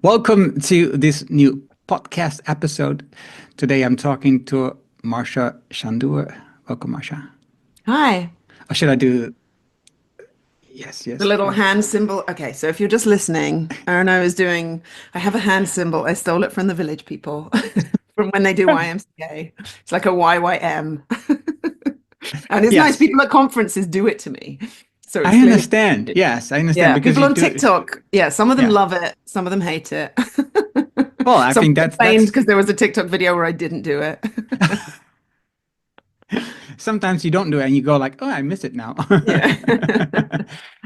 Welcome to this new podcast episode. Today I'm talking to Marsha Shandur. Welcome, Marsha. Hi. Or should I do yes, The yes? little hand symbol. Okay, so if you're just listening, Erno is doing, I have a hand symbol. I stole it from the village people from when they do YMCA. It's like a YYM. And it's nice. Yes, People at conferences do it to me. So it's I clearly, understand. Yes, I understand yeah, because people you on do. TikTok. Yeah, some of them Yeah. love it. Some of them hate it. Well, I Some think complained that's because there was a TikTok video where I didn't do it. sometimes you don't do it and you go like, oh, I miss it now. Yeah.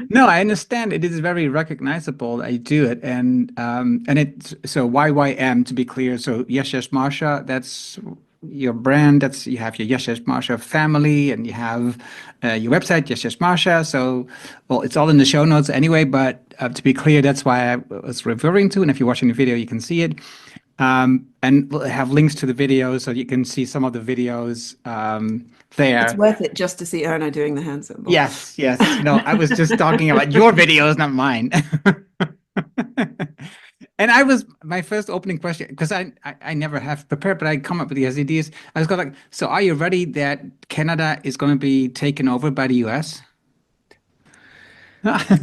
No, I understand. It is very recognizable that you do it, and it's so YYM to be clear. So yes, Marsha, that's your brand. That's you have your yes, Marsha family, and you have your website, yes, Marsha. So well, it's all in the show notes anyway. But to be clear, that's why I was referring to. And if you're watching the video, you can see it. And we'll have links to the videos so you can see some of the videes It's there. worth it just to see Erno doing the hand symbol. Yes, yes. No, I was just talking about your videos, not mine. And I was my first opening question because I never have prepared, but I come up with the ideas. I was going like, so are you ready that Canada is going to be taken over by the US?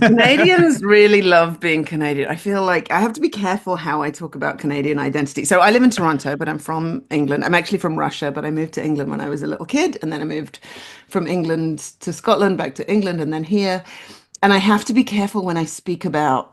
Canadians really love being Canadian. I feel like I have to be careful how I talk about Canadian identity. So I live in Toronto, but I'm from England. I'm actually from Russia, but I moved to England when I was a little kid. And then I moved from England to Scotland, back to England, and then here. And I have to be careful when I speak about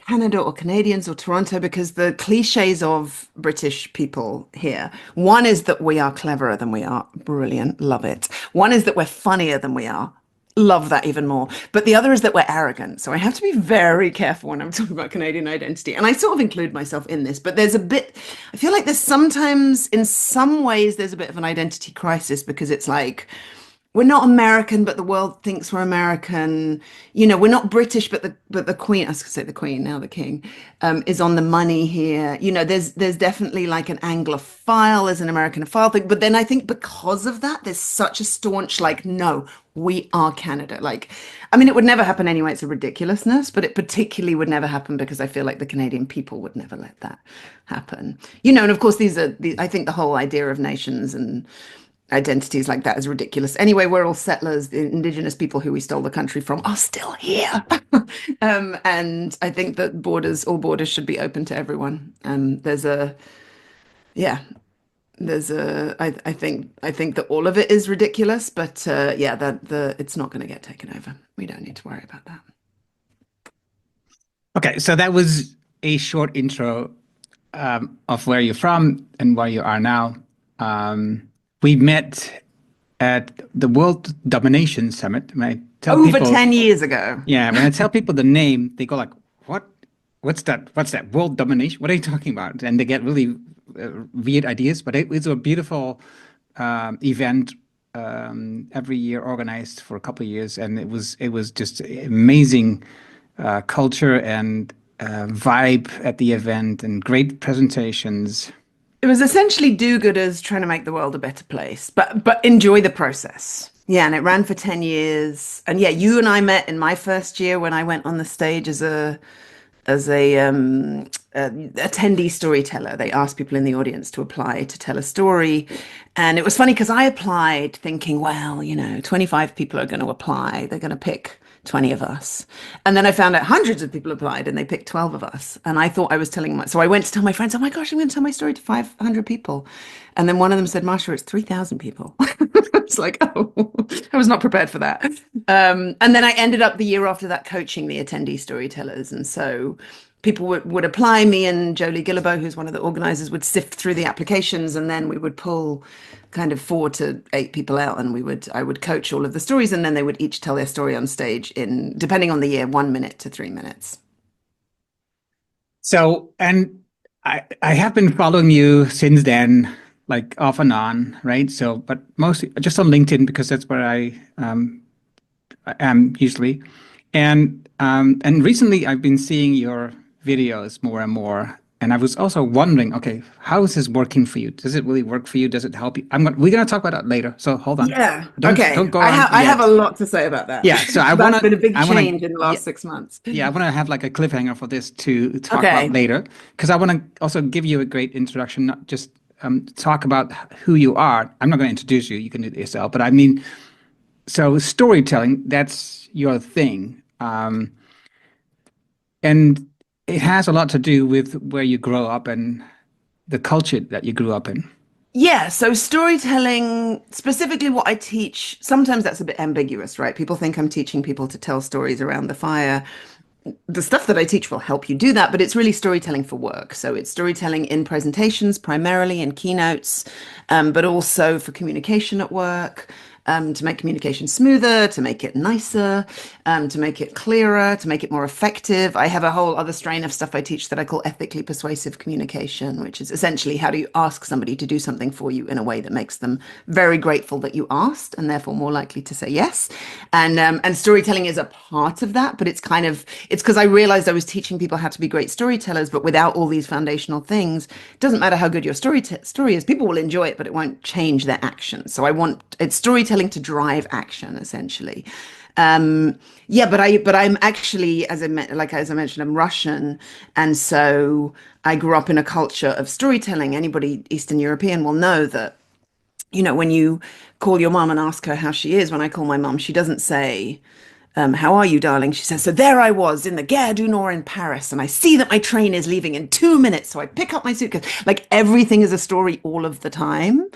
Canada or Canadians or Toronto because the cliches of British people here. One is that we are cleverer than we are. Brilliant. Love it. One is that we're funnier than we are. Love that even more. But the other is that we're arrogant. So I have to be very careful when I'm talking about Canadian identity. And I sort of include myself in this, but there's a bit, I feel like there's sometimes, in some ways, there's a bit of an identity crisis because it's like, we're not American, but the world thinks we're American. You know, we're not British, but the Queen, I was gonna say the Queen, now the King, is on the money here. You know, there's definitely like an Anglophile, there's an Americanophile thing. But then I think because of that, there's such a staunch like, no, we are Canada. Like, I mean, it would never happen anyway. It's a ridiculousness, but it particularly would never happen because I feel like the Canadian people would never let that happen. You know, and of course, I think the whole idea of nations and identities like that is ridiculous. Anyway, we're all settlers. The indigenous people who we stole the country from are still here. And I think that all borders should be open to everyone. Yeah, I think that all of it is ridiculous, but yeah, it's not going to get taken over. We don't need to worry about that. Okay, so that was a short intro of where you're from and where you are now. We met at the World Domination Summit. When I tell Over people, 10 years ago. yeah, when I tell people the name, they go like, "What? What's that? What's that? World domination? What are you talking about?" And they get really weird ideas. But it was a beautiful event every year, organized for a couple of years, and it was just amazing culture and vibe at the event, and great presentations. It was essentially do-gooders trying to make the world a better place, but enjoy the process. Yeah, and it ran for 10 years. And yeah, you and I met in my first year when I went on the stage as a attendee storyteller. They asked people in the audience to apply to tell a story. And it was funny because I applied thinking, well, 25 people are going to apply. They're going to pick 20 of us. And then I found out hundreds of people applied and they picked 12 of us. And I thought I was so I went to tell my friends, oh my gosh, I'm going to tell my story to 500 people. And then one of them said, Marsha, it's 3,000 people. It's like, oh, I was not prepared for that. And then I ended up the year after that coaching the attendee storytellers. And so people would apply. Me and Jolie Guillebeau, who's one of the organizers, would sift through the applications, and then we would pull kind of 4 to 8 people out, and I would coach all of the stories, and then they would each tell their story on stage in, depending on the year, 1 minute to 3 minutes. So, and I have been following you since then, like off and on, right? So, but mostly just on LinkedIn because that's where I am usually. And recently I've been seeing your videos more and more. And I was also wondering, okay, how is this working for you? Does it really work for you? Does it help you? We're gonna talk about that later. So hold on. Yeah. Don't Okay. go I have a yet. lot to say about that. Yeah, so That's been a big I wanna, change in the yeah, last 6 months. yeah, I wanna have like a cliffhanger for this to talk about Okay. later, because I wanna also give you a great introduction, not just talk about who you are. I'm not gonna introduce you. You can do it yourself. But I mean, so storytelling, that's your thing, and it has a lot to do with where you grow up and the culture that you grew up in. Yeah, so storytelling, specifically what I teach, sometimes that's a bit ambiguous, right? People think I'm teaching people to tell stories around the fire. The stuff that I teach will help you do that, but it's really storytelling for work. So it's storytelling in presentations, primarily in keynotes, but also for communication at work, to make communication smoother, to make it nicer, to make it clearer, to make it more effective. I have a whole other strain of stuff I teach that I call ethically persuasive communication, which is essentially how do you ask somebody to do something for you in a way that makes them very grateful that you asked and therefore more likely to say yes. And storytelling is a part of that, but it's because I realized I was teaching people how to be great storytellers, but without all these foundational things, it doesn't matter how good your story is. People will enjoy it, but it won't change their action. So it's storytelling to drive action, essentially. Yeah, but I'm actually, as I mentioned, I'm Russian, and so I grew up in a culture of storytelling. Anybody Eastern European will know that, when you call your mom and ask her how she is, when I call my mom, she doesn't say, how are you, darling? She says, so there I was in the Gare du Nord in Paris, and I see that my train is leaving in 2 minutes. So I pick up my suitcase. Like everything is a story all of the time.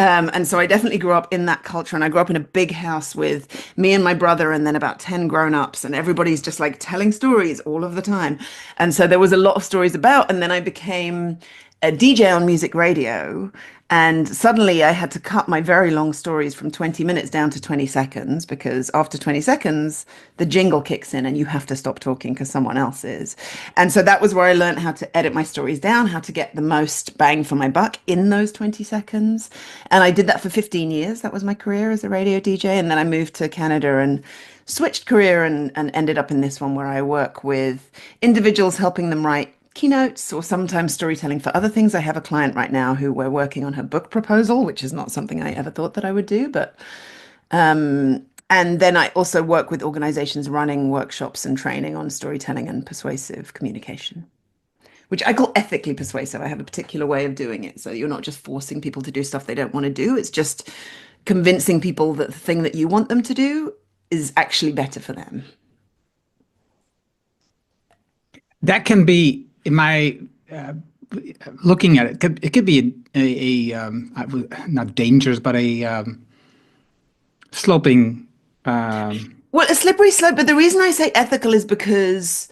And so I definitely grew up in that culture. And I grew up in a big house with me and my brother, and then about 10 grown-ups. And everybody's just like telling stories all of the time. And so there was a lot of stories about. And then I became a DJ on music radio. And suddenly I had to cut my very long stories from 20 minutes down to 20 seconds because after 20 seconds, the jingle kicks in and you have to stop talking because someone else is. And so that was where I learned how to edit my stories down, how to get the most bang for my buck in those 20 seconds. And I did that for 15 years. That was my career as a radio DJ. And then I moved to Canada and switched career and ended up in this one where I work with individuals helping them write keynotes or sometimes storytelling for other things. I have a client right now who we're working on her book proposal, which is not something I ever thought that I would do, but and then I also work with organizations running workshops and training on storytelling and persuasive communication, which I call ethically persuasive. I have a particular way of doing it. So you're not just forcing people to do stuff they don't want to do. It's just convincing people that the thing that you want them to do is actually better for them. That can be, in my looking at it, it could be not dangerous, but a sloping. Well, a slippery slope, but the reason I say ethical is because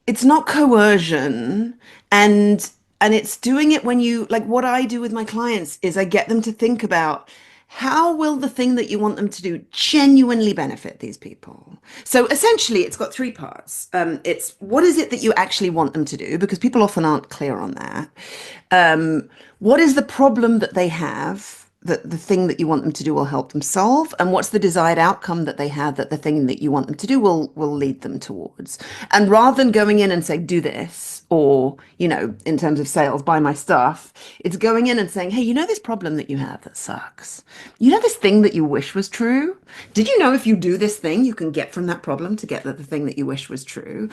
it's not coercion and it's doing it when you like what I do with my clients is I get them to think about how will the thing that you want them to do genuinely benefit these people. So essentially it's got three parts. It's what is it that you actually want them to do, because people often aren't clear on that. What is the problem that they have that the thing that you want them to do will help them solve, and what's the desired outcome that they have that the thing that you want them to do will lead them towards. And rather than going in and saying do this, or in terms of sales, buy my stuff, it's going in and saying, hey, this problem that you have that sucks, this thing that you wish was true, did you know if you do this thing you can get from that problem to get the thing that you wish was true.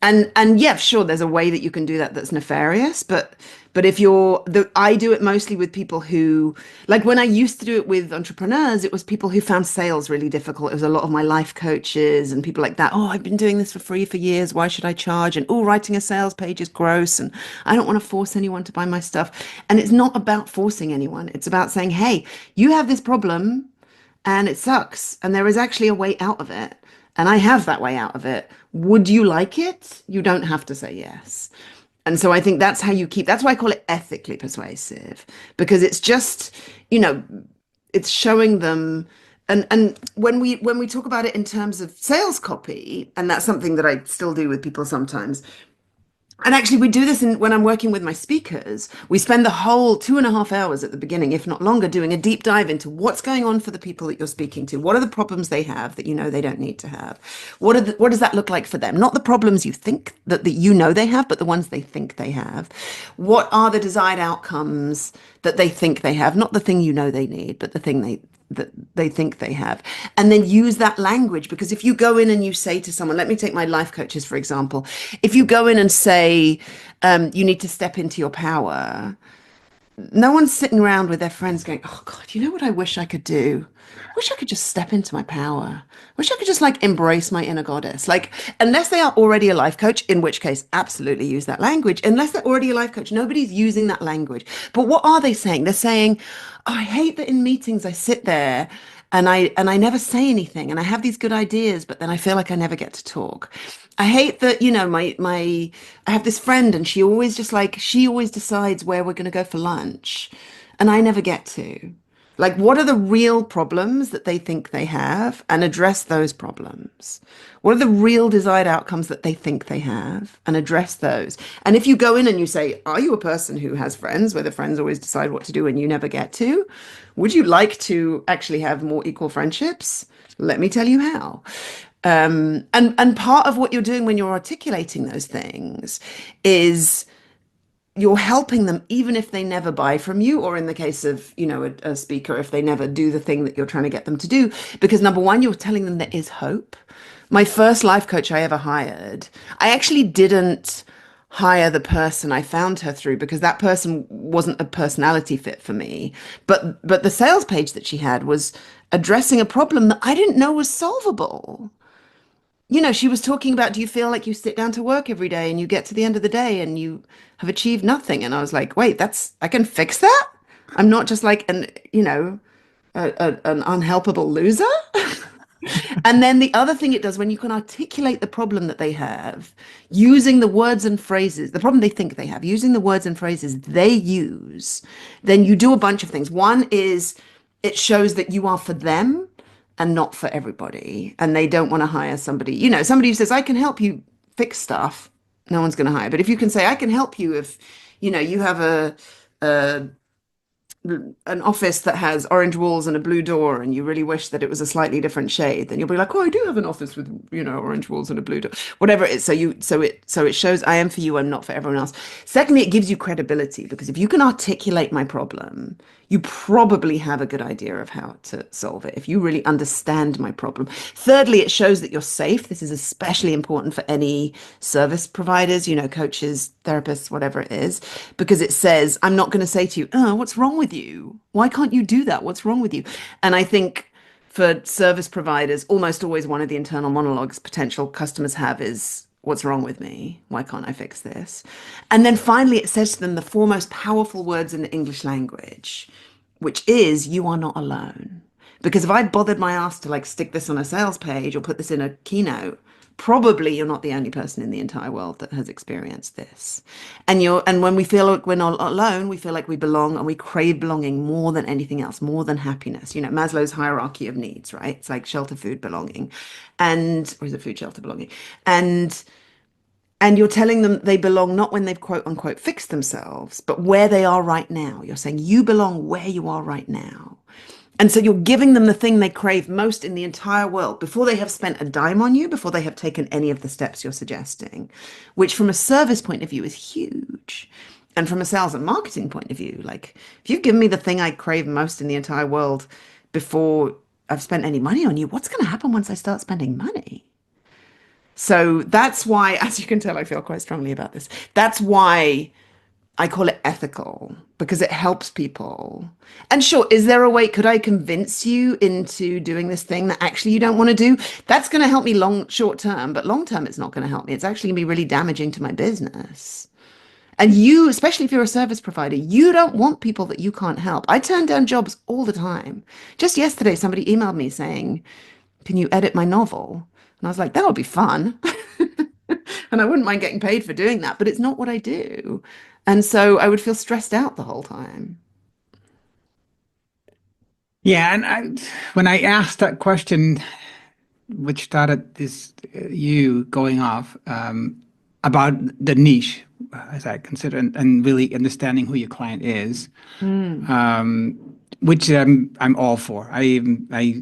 And yeah, sure, there's a way that you can do that that's nefarious, but if I do it mostly with people who, like when I used to do it with entrepreneurs, it was people who found sales really difficult. It was a lot of my life coaches and people like that. Oh, I've been doing this for free for years. Why should I charge? And oh, writing a sales page is gross. And I don't want to force anyone to buy my stuff. And it's not about forcing anyone. It's about saying, hey, you have this problem and it sucks. And there is actually a way out of it. And I have that way out of it. Would you like it? You don't have to say yes. And so I think that's why I call it ethically persuasive, because it's just, it's showing them. And when we talk about it in terms of sales copy, and that's something that I still do with people sometimes, And actually, we do this when I'm working with my speakers. We spend the whole 2.5 hours at the beginning, if not longer, doing a deep dive into what's going on for the people that you're speaking to. What are the problems they have that you know they don't need to have? What does that look like for them? Not the problems you think that you know they have, but the ones they think they have. What are the desired outcomes that they think they have? Not the thing you know they need, but the thing that they think they have, and then use that language. Because if you go in and you say to someone, let me take my life coaches for example, if you go in and say, you need to step into your power, no one's sitting around with their friends going, oh God, you know what I wish I could do? I wish I could just step into my power. I wish I could just like embrace my inner goddess. Like, unless they are already a life coach, in which case, absolutely use that language. Unless they're already a life coach, nobody's using that language. But what are they saying? They're saying, oh, I hate that in meetings I sit there and I never say anything and I have these good ideas, but then I feel like I never get to talk. I hate that, I have this friend and she always decides where we're going to go for lunch and I never get to. Like, what are the real problems that they think they have and address those problems? What are the real desired outcomes that they think they have and address those? And if you go in and you say, are you a person who has friends where the friends always decide what to do and you never get to? Would you like to actually have more equal friendships? Let me tell you how. And part of what you're doing when you're articulating those things is you're helping them even if they never buy from you, or in the case of, a speaker, if they never do the thing that you're trying to get them to do. Because number one, you're telling them there is hope. My first life coach I ever hired, I actually didn't hire the person I found her through because that person wasn't a personality fit for me. But the sales page that she had was addressing a problem that I didn't know was solvable. She was talking about, do you feel like you sit down to work every day and you get to the end of the day and you have achieved nothing? And I was like, wait, I can fix that? I'm not just like an unhelpable loser. And then the other thing it does, when you can articulate the problem that they have using the words and phrases, the problem they think they have, using the words and phrases they use, then you do a bunch of things. One is it shows that you are for them and not for everybody. And they don't want to hire somebody who says, I can help you fix stuff. No one's going to hire. But if you can say, I can help you if, you have a an office that has orange walls and a blue door and you really wish that it was a slightly different shade, then you'll be like, oh, I do have an office with, orange walls and a blue door, whatever it is. So it shows I am for you, I'm not for everyone else. Secondly, it gives you credibility, because if you can articulate my problem, you probably have a good idea of how to solve it, if you really understand my problem. Thirdly, it shows that you're safe. This is especially important for any service providers, coaches, therapists, whatever it is, because it says, I'm not going to say to you, oh, what's wrong with you? Why can't you do that? What's wrong with you? And I think for service providers, almost always one of the internal monologues potential customers have is, what's wrong with me? Why can't I fix this? And then finally, it says to them the four most powerful words in the English language, which is, you are not alone. Because if I bothered my ass to like stick this on a sales page or put this in a keynote, probably you're not the only person in the entire world that has experienced this. And when we feel like we're not alone, we feel like we belong, and we crave belonging more than anything else, more than happiness. Maslow's hierarchy of needs, right? It's like shelter, food, belonging, or is it food, shelter, belonging? And you're telling them they belong not when they've quote unquote fixed themselves, but where they are right now. You're saying you belong where you are right now. And so you're giving them the thing they crave most in the entire world before they have spent a dime on you, before they have taken any of the steps you're suggesting, which from a service point of view is huge. And from a sales and marketing point of view, like, if you've given me the thing I crave most in the entire world before I've spent any money on you, what's going to happen once I start spending money? So that's why, as you can tell, I feel quite strongly about this. That's why I call it ethical, because it helps people. And sure, is there a way, could I convince you into doing this thing that actually you don't want to do? That's going to help me short term, but long term, it's not going to help me. It's actually going to be really damaging to my business. And you, especially if you're a service provider, you don't want people that you can't help. I turn down jobs all the time. Just yesterday, somebody emailed me saying, can you edit my novel? And I was like, that would be fun. And I wouldn't mind getting paid for doing that, but it's not what I do. And so I would feel stressed out the whole time. Yeah, and when I asked that question, which started this you going off about the niche, as I consider, and really understanding who your client is, Mm. which I'm all for. I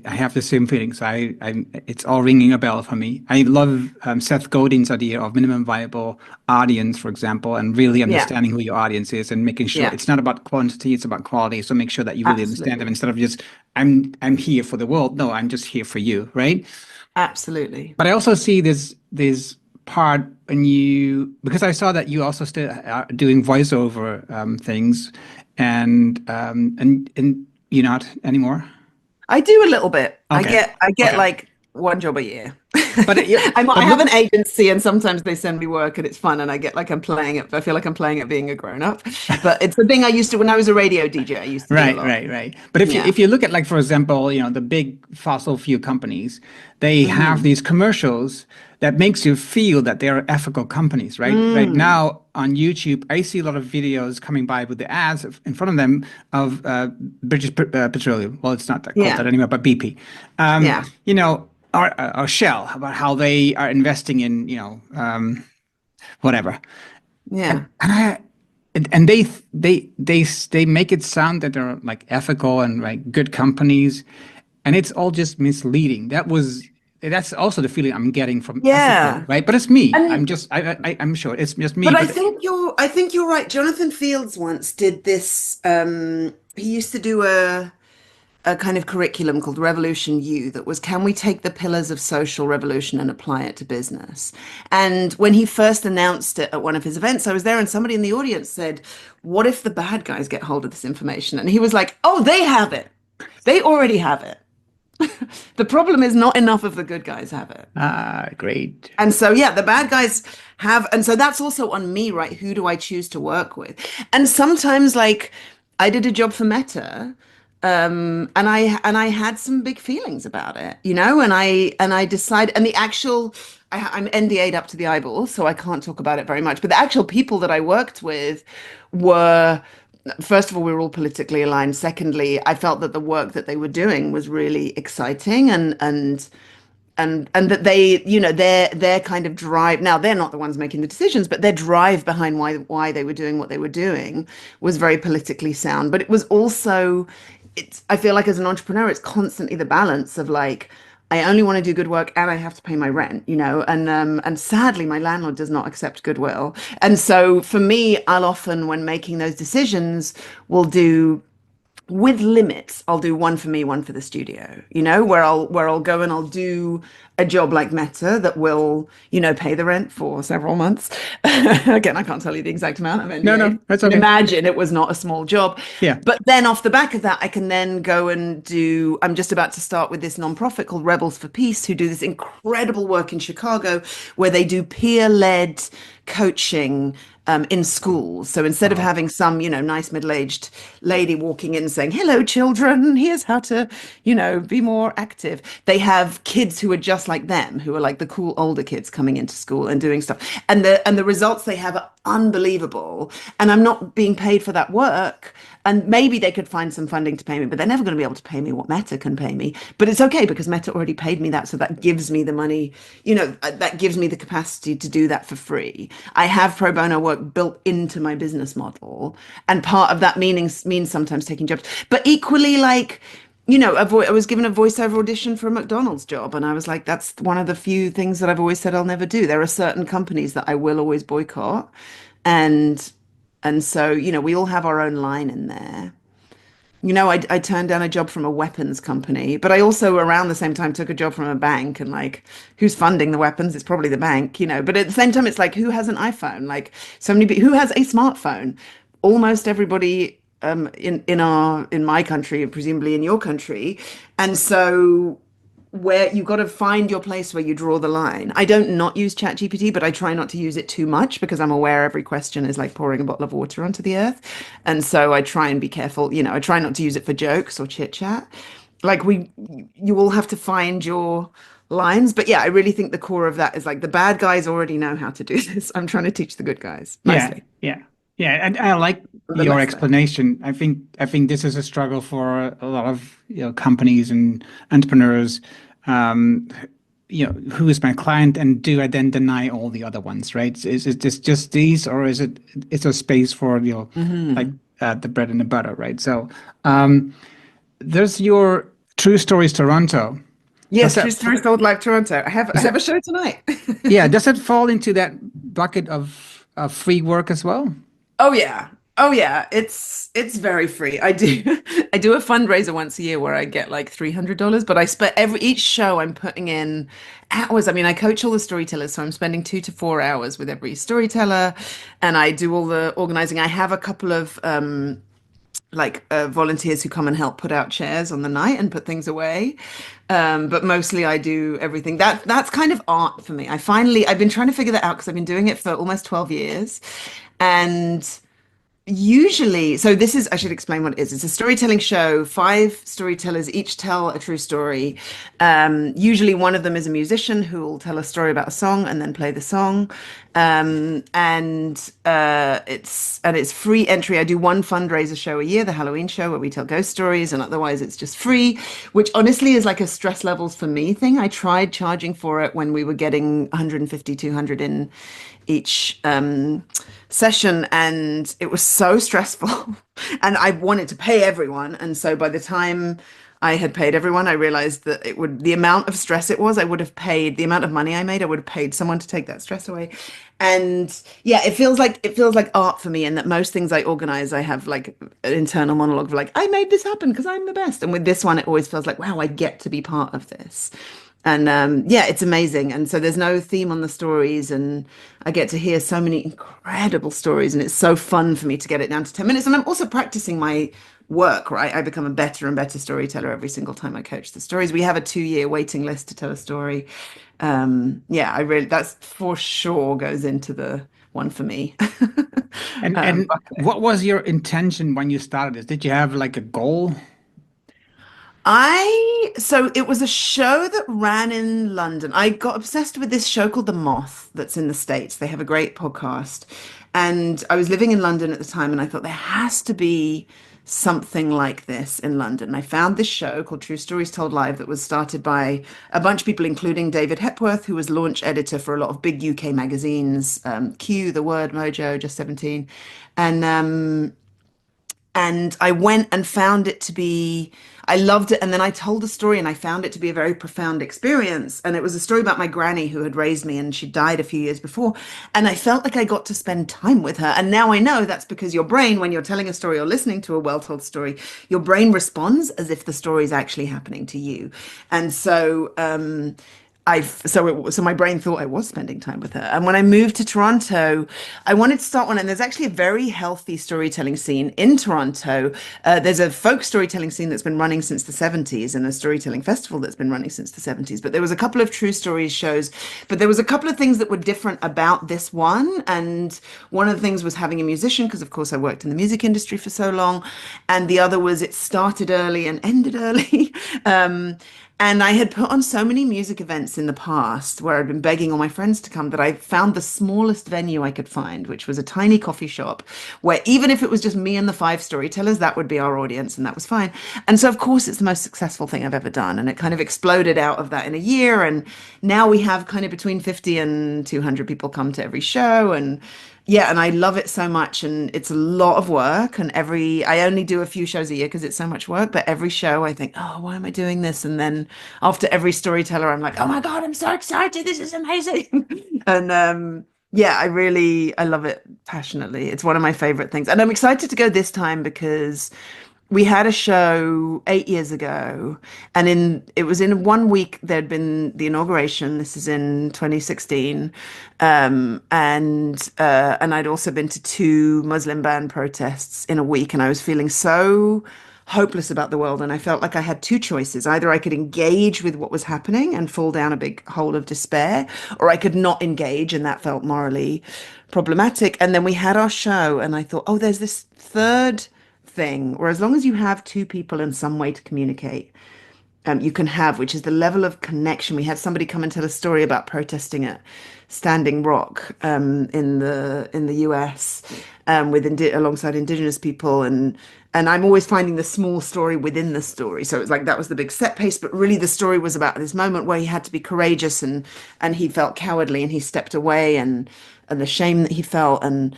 have the same feelings. It's all ringing a bell for me. I love Seth Godin's idea of minimum viable audience, for example, and really Yeah, understanding who your audience is and making sure yeah, it's not about quantity, it's about quality. So make sure that you really understand them absolutely. instead of just I'm here for the world. No, I'm just here for you, right? Absolutely. But I also see this part when you, because I saw that you also still are doing voiceover things, and you're not anymore. I do a little bit. Okay, I get okay. like one job a year. Yeah, I but have an look, agency and sometimes they send me work and it's fun and I get like I'm playing it. I feel like I'm playing it being a grown up. But it's the thing I used to when I was a radio DJ, I used to do a right, lot. right, right. But if you Yeah. if you look at like for example, the big fossil fuel companies, they have Hmm. these commercials that makes you feel that they're ethical companies, right? Right Mm. now on YouTube, I see a lot of videos coming by with the ads in front of them of British Petroleum. Well, it's not that called that Yeah. anymore, but BP. Yeah. Or Shell about how they are investing in whatever. Yeah. And I and they make it sound that they're like ethical and like good companies, and it's all just misleading. That's also the feeling I'm getting from ethical, Yeah. right? But it's me. And I'm sure it's just me. but But I think you're right. Jonathan Fields once did this he used to do a kind of curriculum called Revolution U that was, can we take the pillars of social revolution and apply it to business? And when he first announced it at one of his events, I was there and somebody in the audience said, what if the bad guys get hold of this information? And he was like, oh, they have it. They already have it. The problem is not enough of the good guys have it. great. And so, yeah, the bad guys have, and so that's also on me, right? Who do I choose to work with? And sometimes, like, I did a job for Meta, and I had some big feelings about it, and I decided, and the actual, I'm NDA'd up to the eyeballs, so I can't talk about it very much. But the actual people that I worked with were, first of all, we were all politically aligned. Secondly, I felt that the work that they were doing was really exciting and that they their kind of drive, now they're not the ones making the decisions, but their drive behind why they were doing what they were doing was very politically sound. But it was also, it's, I feel like as an entrepreneur it's constantly the balance of like, I only want to do good work and I have to pay my rent, and sadly my landlord does not accept goodwill. And so for me, I'll often, when making those decisions, will do, with limits, I'll do one for me, one for the studio, where I'll go and I'll do a job like Meta that will, pay the rent for several months. Again, I can't tell you the exact amount. I'm No, NDA. no, that's And okay. imagine it was not a small job. Yeah. But then off the back of that, I can then go and do, I'm just about to start with this nonprofit called Rebels for Peace, who do this incredible work in Chicago where they do peer-led coaching in schools. So instead of Wow. having some, nice middle-aged lady walking in saying, hello, children, here's how to, be more active, they have kids who are just like them, who are like the cool older kids coming into school and doing stuff. And the results they have are unbelievable. And I'm not being paid for that work. And maybe they could find some funding to pay me, but they're never going to be able to pay me what Meta can pay me. But it's okay because Meta already paid me that. So that gives me the money, that gives me the capacity to do that for free. I have pro bono work built into my business model. And part of that means sometimes taking jobs. But equally, like, I was given a voiceover audition for a McDonald's job, and I was like, that's one of the few things that I've always said I'll never do. There are certain companies that I will always boycott. And and so, we all have our own line in there. I turned down a job from a weapons company, but I also around the same time took a job from a bank, and like, who's funding the weapons? It's probably the bank. But at the same time, it's like, who has an iPhone? Like, so many people, who has a smartphone? Almost everybody in my country, and presumably in your country. And so where you've got to find your place where you draw the line. I don't not use ChatGPT, but I try not to use it too much because I'm aware every question is like pouring a bottle of water onto the earth. And so I try and be careful. I try not to use it for jokes or chit chat. Like you all have to find your lines. But yeah, I really think the core of that is like the bad guys already know how to do this. I'm trying to teach the good guys Yeah, mostly, yeah, yeah, and I like the your less so. explanation. I think this is a struggle for a lot of companies and entrepreneurs. Um, who is my client, and do I then deny all the other ones, right? Is it just these, or is there space for, like Hmm. the bread and the butter, right? So there's your True Stories Toronto. Does Yes, True that, Stories Told Live Toronto. I does have that, a show tonight. yeah, does that fall into that bucket of free work as well? Oh yeah. Oh yeah. It's very free. I do I do a fundraiser once a year where I get like $300, but I spend every each show I'm putting in hours. I mean, I coach all the storytellers, so I'm spending 2 to 4 hours with every storyteller, and I do all the organizing. I have a couple of volunteers who come and help put out chairs on the night and put things away. But mostly I do everything. That's kind of art for me. I've been trying to figure that out because I've been doing it for almost 12 years. And usually, so this is, I should explain what it is. It's a storytelling show. Five storytellers each tell a true story. Usually, one of them is a musician who will tell a story about a song and then play the song. And it's free entry. I do one fundraiser show a year, the Halloween show, where we tell ghost stories, and otherwise it's just free, which honestly is like a stress levels for me thing. I tried charging for it when we were getting 150, 200 in each session, and it was so stressful. And I wanted to pay everyone, and so by the time I had paid everyone, I realized that the amount of stress it was, I would have paid the amount of money I made, I would have paid someone to take that stress away. And yeah, it feels like art for me, and that most things I organize, I have like an internal monologue of like, I made this happen because I'm the best. And with this one, it always feels like, wow, I get to be part of this. And yeah, it's amazing. And so there's no theme on the stories, and I get to hear so many incredible stories, and it's so fun for me to get it down to 10 minutes. And I'm also practicing my work, right? I become a better and better storyteller every single time I coach the stories. We have a 2 year waiting list to tell a story. Yeah, that's for sure goes into the one for me. And Bucket. what was your intention when you started this? Did you have like a goal? So it was a show that ran in London. I got obsessed with this show called The Moth that's in the States. They have a great podcast. And I was living in London at the time, and I thought there has to be something like this in London. I found this show called True Stories Told Live that was started by a bunch of people, including David Hepworth, who was launch editor for a lot of big UK magazines, Q, The Word, Mojo, Just 17. And I went and found it to be, I loved it. And then I told the story, and I found it to be a very profound experience. And it was a story about my granny who had raised me, and she died a few years before. And I felt like I got to spend time with her. And now I know that's because your brain, when you're telling a story or listening to a well-told story, your brain responds as if the story is actually happening to you. And so, so my brain thought I was spending time with her. And when I moved to Toronto, I wanted to start one. And there's actually a very healthy storytelling scene in Toronto. There's a folk storytelling scene that's been running since the 70s, and a storytelling festival that's been running since the 70s. But there was a couple of true stories shows, but there was a couple of things that were different about this one. And one of the things was having a musician, because of course I worked in the music industry for so long. And the other was it started early and ended early. And I had put on so many music events in the past where I'd been begging all my friends to come, that I found the smallest venue I could find, which was a tiny coffee shop where even if it was just me and the five storytellers, that would be our audience, and that was fine. And so, of course, it's the most successful thing I've ever done. And it kind of exploded out of that in a year. And now we have kind of between 50 and 200 people come to every show. And yeah, and I love it so much, and it's a lot of work. And I only do a few shows a year because it's so much work. But every show, I think, oh, why am I doing this? And then after every storyteller, I'm like, oh my God, I'm so excited! This is amazing. And yeah, I love it passionately. It's one of my favorite things, and I'm excited to go this time because we had a show 8 years ago, and it was in 1 week there'd been the inauguration. This is in 2016. And I'd also been to two Muslim ban protests in a week, and I was feeling so hopeless about the world. And I felt like I had two choices. Either I could engage with what was happening and fall down a big hole of despair, or I could not engage, and that felt morally problematic. And then we had our show, and I thought, oh, there's this third thing where as long as you have two people in some way to communicate, you can have, which is the level of connection. We had somebody come and tell a story about protesting at Standing Rock in the US with alongside Indigenous people, and I'm always finding the small story within the story. So it's like that was the big set piece, but really the story was about this moment where he had to be courageous and he felt cowardly and he stepped away and the shame that he felt and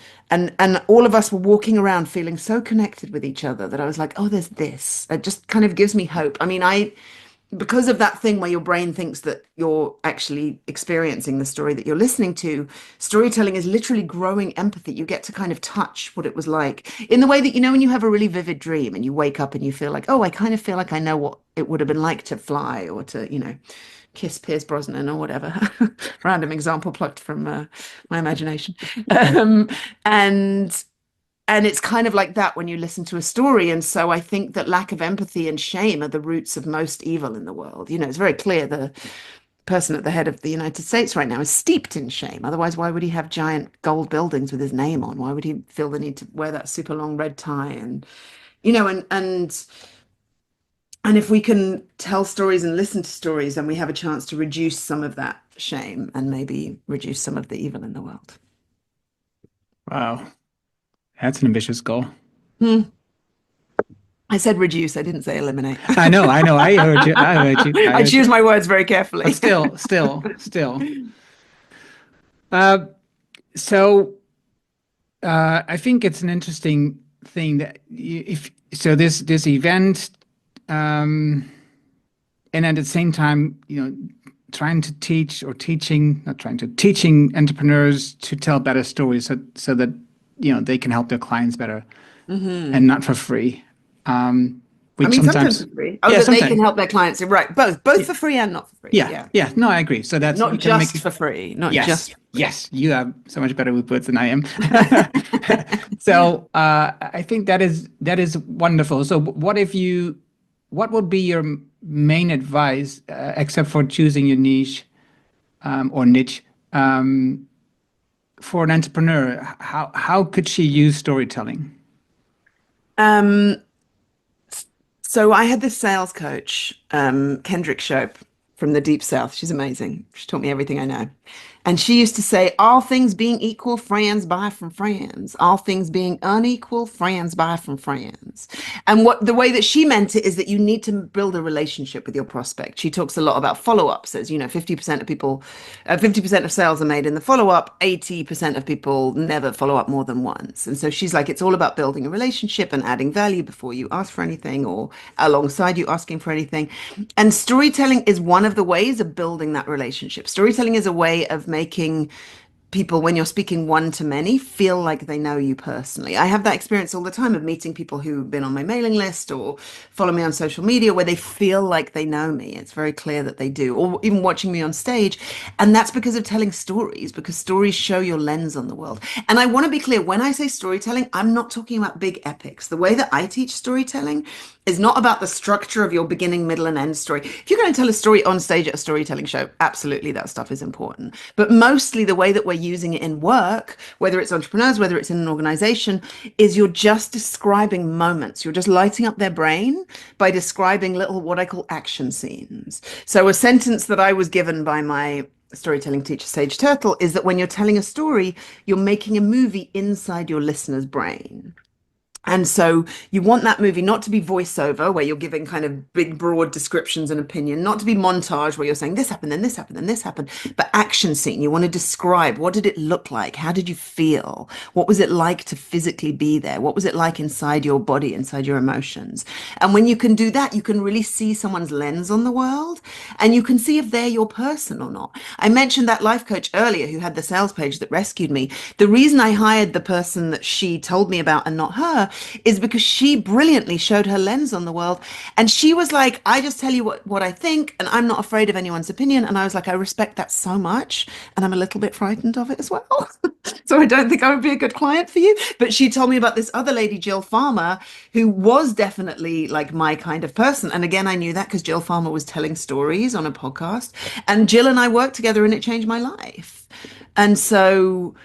all of us were walking around feeling so connected with each other that I was like, oh, there's this. It just kind of gives me hope. I mean, because of that thing where your brain thinks that you're actually experiencing the story that you're listening to, storytelling is literally growing empathy. You get to kind of touch what it was like in the way that, when you have a really vivid dream and you wake up and you feel like, oh, I kind of feel like I know what it would have been like to fly or to, kiss Pierce Brosnan or whatever. Random example plucked from my imagination. Um, and and it's kind of like that when you listen to a story. And so I think that lack of empathy and shame are the roots of most evil in the world. It's very clear the person at the head of the United States right now is steeped in shame. Otherwise, why would he have giant gold buildings with his name on? Why would he feel the need to wear that super long red tie? And and if we can tell stories and listen to stories, then we have a chance to reduce some of that shame and maybe reduce some of the evil in the world. Wow, that's an ambitious goal. Hmm. I said reduce. I didn't say eliminate. I know. I heard you. I heard you. I choose my words very carefully. But still. Uh, so I think it's an interesting thing that if so this event, and at the same time, trying to teach or teaching, not trying to teaching entrepreneurs to tell better stories so that they can help their clients better and not for free. Which sometimes for free. Oh, yeah, that they sometimes can help their clients. Right. Both for free and not for free. Yeah. No, I agree. So that's not just for free. Not just. Yes, you have so much better with words than I am. So I think that is wonderful. So what would be your main advice, except for choosing your niche or niche, for an entrepreneur? How could she use storytelling? So I had this sales coach, Kendrick Shope from the Deep South. She's amazing. She taught me everything I know. And she used to say, all things being equal, friends buy from friends. All things being unequal, friends buy from friends. And the way that she meant it is that you need to build a relationship with your prospect. She talks a lot about follow-up, says, 50% of people, 50% of sales are made in the follow-up, 80% of people never follow up more than once. And so she's like, it's all about building a relationship and adding value before you ask for anything or alongside you asking for anything. And storytelling is one of the ways of building that relationship. Storytelling is a way of making people, when you're speaking one to many, feel like they know you personally. I have that experience all the time of meeting people who've been on my mailing list or follow me on social media where they feel like they know me. It's very clear that they do, or even watching me on stage. And that's because of telling stories, because stories show your lens on the world. And I want to be clear, when I say storytelling, I'm not talking about big epics. The way that I teach storytelling is not about the structure of your beginning, middle, and end story. If you're going to tell a story on stage at a storytelling show, absolutely that stuff is important. But mostly the way that we're using it in work, whether it's entrepreneurs, whether it's in an organization, is you're just describing moments. You're just lighting up their brain by describing little, what I call action scenes. So a sentence that I was given by my storytelling teacher, Sage Turtle, is that when you're telling a story, you're making a movie inside your listener's brain. And so you want that movie not to be voiceover, where you're giving kind of big, broad descriptions and opinion, not to be montage, where you're saying this happened, then this happened, then this happened, but action scene. You want to describe, what did it look like? How did you feel? What was it like to physically be there? What was it like inside your body, inside your emotions? And when you can do that, you can really see someone's lens on the world, and you can see if they're your person or not. I mentioned that life coach earlier who had the sales page that rescued me. The reason I hired the person that she told me about and not her is because she brilliantly showed her lens on the world. And she was like, I just tell you what I think, and I'm not afraid of anyone's opinion. And I was like, I respect that so much. And I'm a little bit frightened of it as well. So I don't think I would be a good client for you. But she told me about this other lady, Jill Farmer, who was definitely like my kind of person. And again, I knew that because Jill Farmer was telling stories on a podcast. And Jill and I worked together and it changed my life. And so,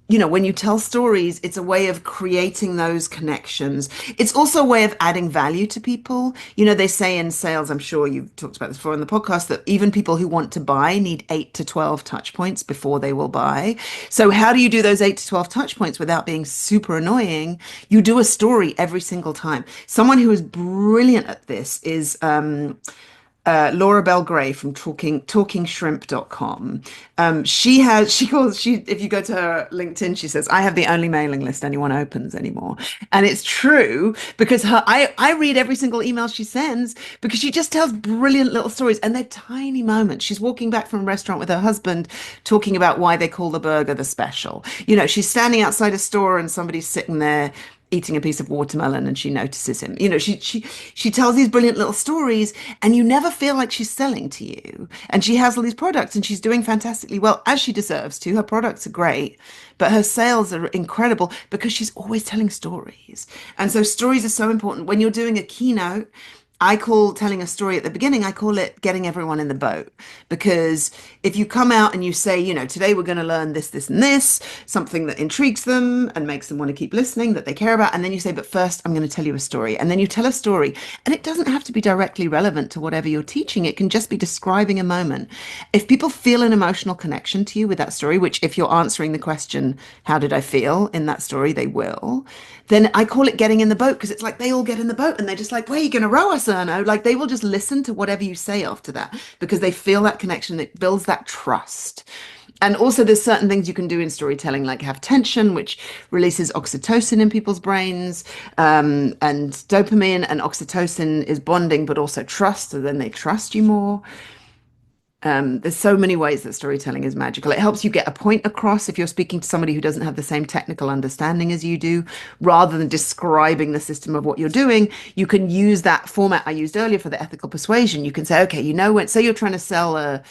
when you tell stories, it's a way of creating those connections. It's also a way of adding value to people. They say in sales, I'm sure you've talked about this before in the podcast, that even people who want to buy need 8 to 12 touch points before they will buy. So how do you do those 8 to 12 touch points without being super annoying? You do a story every single time. Someone who is brilliant at this is Laura Bell Gray from talkingshrimp.com. If you go to her LinkedIn, she says, I have the only mailing list anyone opens anymore. And it's true because I read every single email she sends because she just tells brilliant little stories and they're tiny moments. She's walking back from a restaurant with her husband talking about why they call the burger the special. She's standing outside a store and somebody's sitting there eating a piece of watermelon and she notices him. She tells these brilliant little stories and you never feel like she's selling to you. And she has all these products and she's doing fantastically well, as she deserves to. Her products are great, but her sales are incredible because she's always telling stories. And so stories are so important. When you're doing a keynote, I call telling a story at the beginning, I call it getting everyone in the boat. Because if you come out and you say, today we're going to learn this, this, and this, something that intrigues them and makes them want to keep listening, that they care about. And then you say, but first I'm going to tell you a story. And then you tell a story. And it doesn't have to be directly relevant to whatever you're teaching. It can just be describing a moment. If people feel an emotional connection to you with that story, which if you're answering the question, how did I feel in that story, they will, then I call it getting in the boat because it's like they all get in the boat and they're just like, where are you going to row us, Erno? Like they will just listen to whatever you say after that because they feel that connection. It builds that trust. And also there's certain things you can do in storytelling, like have tension, which releases oxytocin in people's brains, and dopamine and oxytocin is bonding, but also trust. So then they trust you more. There's so many ways that storytelling is magical. It helps you get a point across if you're speaking to somebody who doesn't have the same technical understanding as you do. Rather than describing the system of what you're doing, you can use that format I used earlier for the ethical persuasion. You can say, okay, when, say you're trying to sell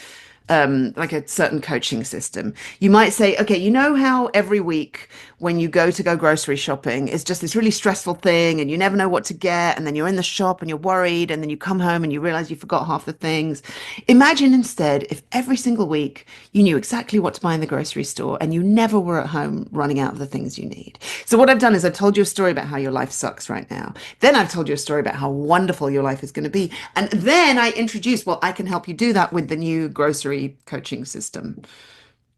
like a certain coaching system. You might say, okay, how every week when you go grocery shopping, it's just this really stressful thing and you never know what to get. And then you're in the shop and you're worried. And then you come home and you realize you forgot half the things. Imagine instead if every single week you knew exactly what to buy in the grocery store and you never were at home running out of the things you need. So what I've done is I've told you a story about how your life sucks right now. Then I've told you a story about how wonderful your life is going to be. And then I introduce, well, I can help you do that with the new grocery coaching system.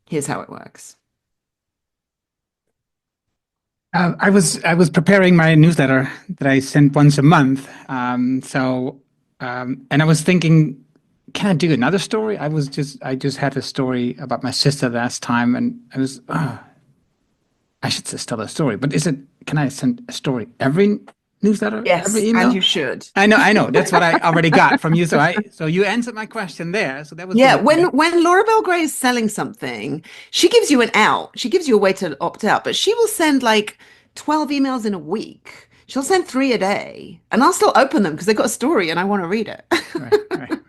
Here's how it works. I was preparing my newsletter that I sent once a month. And I was thinking, can I do another story? I just had a story about my sister last time, and I should just tell a story. But can I send a story every newsletter, Yes, every email? and you should. I know. That's what I already got from you. So you answered my question there. So that was Yeah, good. when Laura Bell Gray is selling something, she gives you an out. She gives you a way to opt out, but she will send like 12 emails in a week. She'll send 3 a day, and I'll still open them because they've got a story and I want to read it. Right.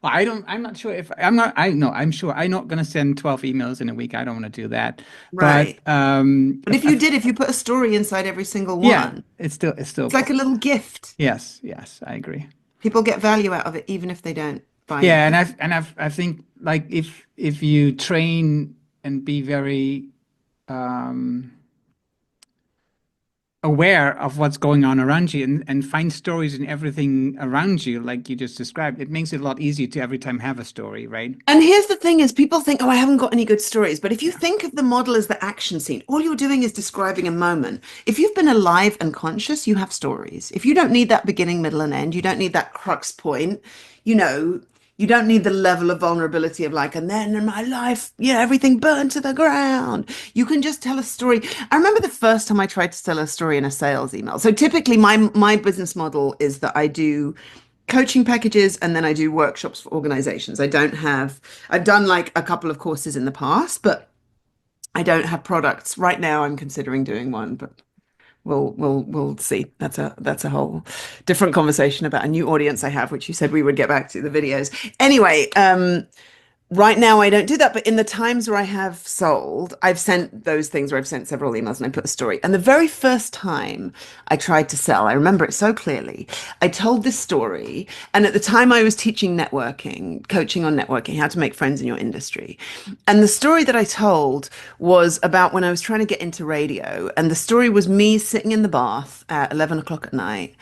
Well, I'm not sure if I'm not, I know, I'm sure I'm not going to send 12 emails in a week. I don't want to do that. But, Right. But if you put a story inside every single yeah, one, it's still, it's like a little gift. yes, I agree. People get value out of it, even if they don't buy Yeah. anything. I think like if you train and be very, um, aware of what's going on around you and find stories in everything around you, like you just described, it makes it a lot easier to every time have a story, right? And here's the thing is people think, oh, I haven't got any good stories. But if you think of the model as the action scene, all you're doing is describing a moment. If you've been alive and conscious, you have stories. If you don't need that beginning, middle, and end, you don't need that crux point, you know, you don't need the level of vulnerability of like, and then in my life, everything burned to the ground. You can just tell a story. I remember the first time I tried to tell a story in a sales email. So typically my business model is that I do coaching packages and then I do workshops for organizations. I've done like a couple of courses in the past, but I don't have products. Right now I'm considering doing one, but we'll see. That's a whole different conversation about a new audience I have, which you said we would get back to the videos. Anyway, Right now, I don't do that, but in the times where I have sold, I've sent those things where I've sent several emails and I put a story. And the very first time I tried to sell, I remember it so clearly. I told this story, and at the time I was teaching networking, coaching on networking, how to make friends in your industry. And the story that I told was about when I was trying to get into radio, and the story was me sitting in the bath at 11 o'clock at night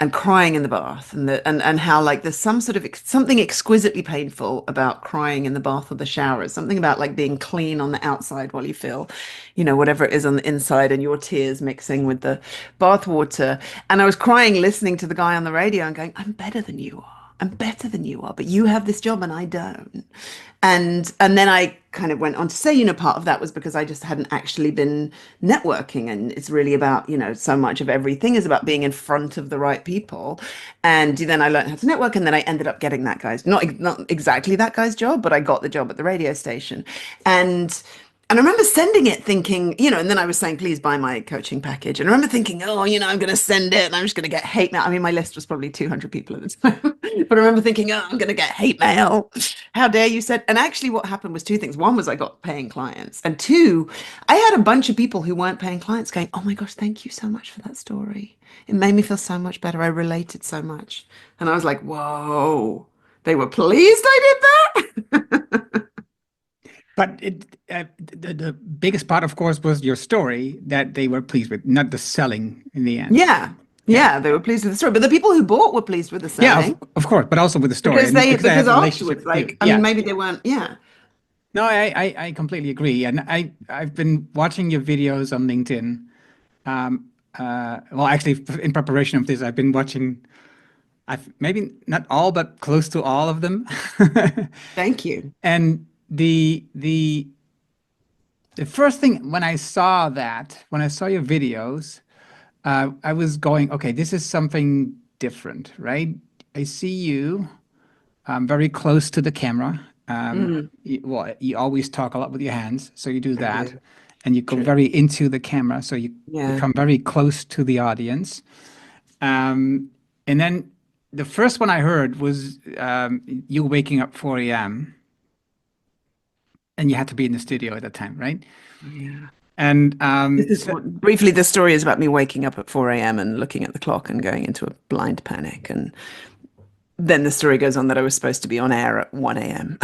and crying in the bath, and how like there's some sort of something exquisitely painful about crying in the bath or the shower. It's something about like being clean on the outside while you feel, whatever it is on the inside, and your tears mixing with the bath water. And I was crying listening to the guy on the radio and going, I'm better than you are. I'm better than you are, but you have this job and I don't. And then I kind of went on to say, part of that was because I just hadn't actually been networking. And it's really about, so much of everything is about being in front of the right people. And then I learned how to network, and then I ended up getting that guy's, not exactly that guy's job, but I got the job at the radio station. And I remember sending it thinking, and then I was saying, please buy my coaching package. And I remember thinking, oh, I'm going to send it and I'm just going to get hate mail. I mean, my list was probably 200 people at the time. But I remember thinking, oh, I'm going to get hate mail. How dare you said. And actually what happened was two things. One was I got paying clients. And two, I had a bunch of people who weren't paying clients going, oh my gosh, thank you so much for that story. It made me feel so much better. I related so much. And I was like, whoa, they were pleased I did that. But the biggest part, of course, was your story that they were pleased with, not the selling in the end. Yeah. Yeah, they were pleased with the story. But the people who bought were pleased with the Yeah, selling. of course, but also with the story. Because Because I have because a relationship afterwards, with you. like, I Yeah. mean, maybe they weren't, yeah. No, I completely agree. And I've been watching your videos on LinkedIn. Well, actually, in preparation of this, I've been watching, I've maybe not all, but close to all of them. Thank you. And the first thing when I saw that, when I saw your videos, I was going, okay, this is something different, right? I see you very close to the camera. Well, you always talk a lot with your hands, so you do I that, do. and you go True. very into the camera, so you Yeah. become very close to the audience. And then the first one I heard was you waking up 4 a.m. and you had to be in the studio at that time, right? Yeah. And This is so briefly, the story is about me waking up at 4 a.m. and looking at the clock and going into a blind panic. And then the story goes on that I was supposed to be on air at 1 a.m.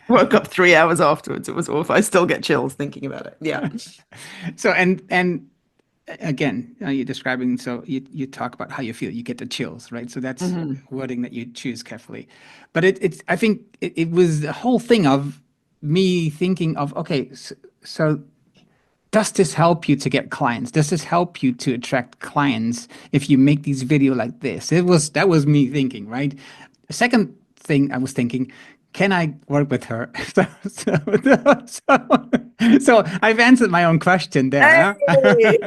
Woke up 3 hours afterwards. It was awful. I still get chills thinking about it. Yeah. so and again, you're describing, so you talk about how you feel, you get the chills, right? So that's wording that you choose carefully. But it's I think it was the whole thing of me thinking of, okay, so does this help you to get clients? Does this help you to attract clients if you make these video like this? That was me thinking, right? The second thing I was thinking, can I work with her? So I've answered my own question there. Hey!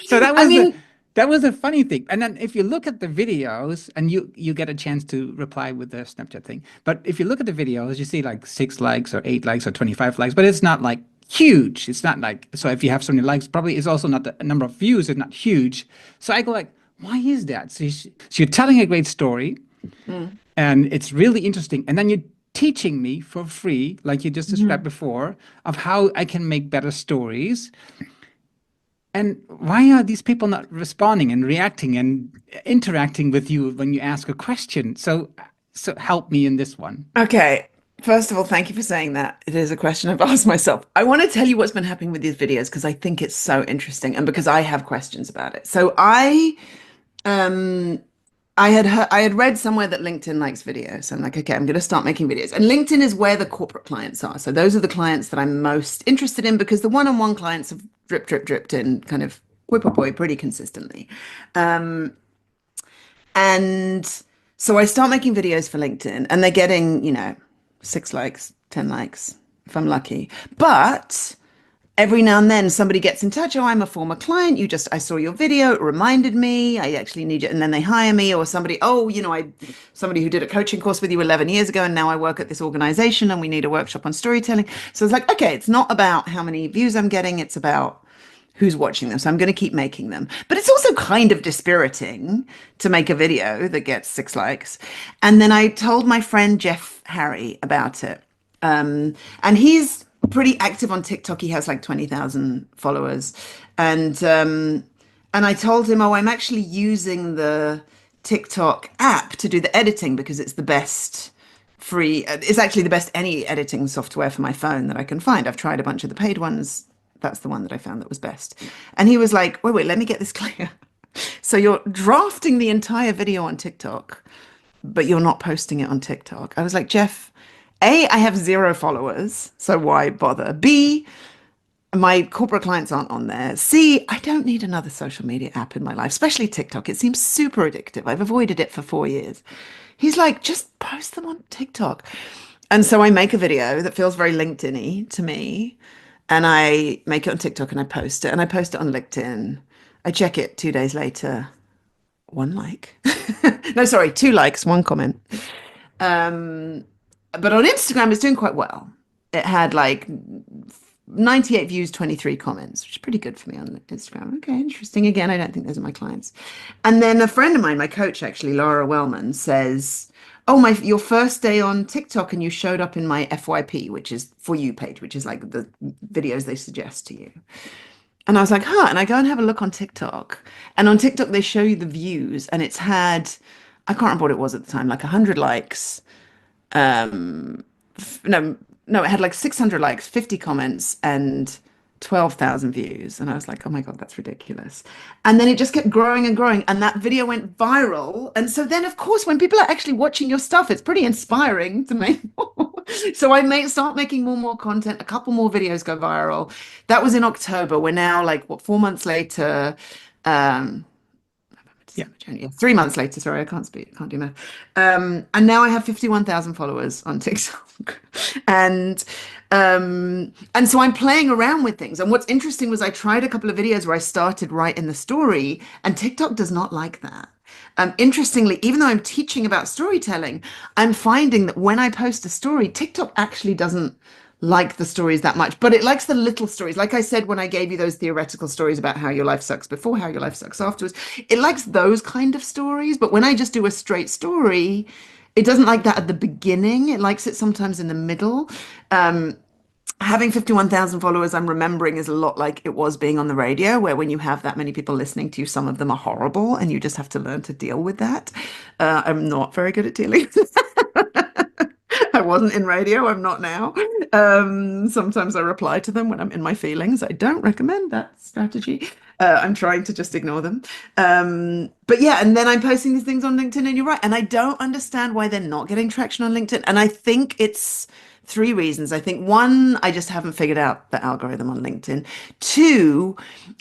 So I mean, that was a funny thing. And then if you look at the videos, and you get a chance to reply with the Snapchat thing, but if you look at the videos, you see like 6 likes or 8 likes or 25 likes, but it's not like huge. It's not like, so if you have so many likes, probably it's also not the number of views is not huge. So I go like, why is that? So you're telling a great story, and it's really interesting. And then you're teaching me for free, like you just described before, of how I can make better stories. And why are these people not responding and reacting and interacting with you when you ask a question? So help me in this one. okay. First of all, thank you for saying that. It is a question I've asked myself. I want to tell you what's been happening with these videos because I think it's so interesting and because I have questions about it. So um I had read somewhere that LinkedIn likes videos. So I'm like, okay, I'm going to start making videos. And LinkedIn is where the corporate clients are. So those are the clients that I'm most interested in because the one-on-one clients have dripped in kind of whip boy pretty consistently. And so I start making videos for LinkedIn and they're getting, 6 likes, 10 likes if I'm lucky. But every now and then somebody gets in touch. Oh, I'm a former client. I saw your video. It reminded me. I actually need you. And then they hire me or somebody, oh, somebody who did a coaching course with you 11 years ago. And now I work at this organization and we need a workshop on storytelling. So it's like, okay, it's not about how many views I'm getting. It's about who's watching them. So I'm going to keep making them. But it's also kind of dispiriting to make a video that gets 6 likes. And then I told my friend Jeff Harry about it. And he's pretty active on TikTok. He has like 20,000 followers. And I told him, oh, I'm actually using the TikTok app to do the editing because it's the best free, it's actually the best any editing software for my phone that I can find. I've tried a bunch of the paid ones. That's the one that I found that was best. And he was like, wait, let me get this clear. So you're drafting the entire video on TikTok, but you're not posting it on TikTok. I was like, Jeff, A, I have 0 followers, so why bother? B, my corporate clients aren't on there. C, I don't need another social media app in my life, especially TikTok. It seems super addictive. I've avoided it for 4 years. He's like, just post them on TikTok. And so I make a video that feels very LinkedIn-y to me. And I make it on TikTok and I post it. And I post it on LinkedIn. I check it 2 days later. 1 like. No, sorry, 2 likes, 1 comment. Um, but on Instagram, it's doing quite well. It had like 98 views, 23 comments, which is pretty good for me on Instagram. Okay, interesting. Again, I don't think those are my clients. And then a friend of mine, my coach actually, Laura Wellman, says, oh, your first day on TikTok and you showed up in my FYP, which is for you page, which is like the videos they suggest to you. And I was like, huh. And I go and have a look on TikTok. And on TikTok, they show you the views. And it's had, I can't remember what it was at the time, like 100 likes. No, it had like 600 likes, 50 comments, and 12,000 views. And I was like, oh my God, that's ridiculous. And then it just kept growing and growing. And that video went viral. And so then, of course, when people are actually watching your stuff, it's pretty inspiring to make more. So I start making more content. A couple more videos go viral. That was in October. We're now like, what, 4 months later. Yeah. 3 months later, sorry, I can't speak, can't do math. And now I have 51,000 followers on TikTok. And so I'm playing around with things. And what's interesting was I tried a couple of videos where I started right in the story, and TikTok does not like that. Interestingly, even though I'm teaching about storytelling, I'm finding that when I post a story, TikTok actually doesn't like the stories that much, but it likes the little stories. Like I said, when I gave you those theoretical stories about how your life sucks before, how your life sucks afterwards, it likes those kind of stories. But when I just do a straight story, it doesn't like that at the beginning. It likes it sometimes in the middle. Having 51,000 followers, I'm remembering, is a lot like it was being on the radio, where when you have that many people listening to you, some of them are horrible and you just have to learn to deal with that. I'm not very good at dealing with that. I wasn't in radio. I'm not now. Sometimes I reply to them when I'm in my feelings. I don't recommend that strategy. I'm trying to just ignore them. But yeah, and then I'm posting these things on LinkedIn, and you're right. And I don't understand why they're not getting traction on LinkedIn. And I think it's 3 reasons. I think 1, I just haven't figured out the algorithm on LinkedIn. 2,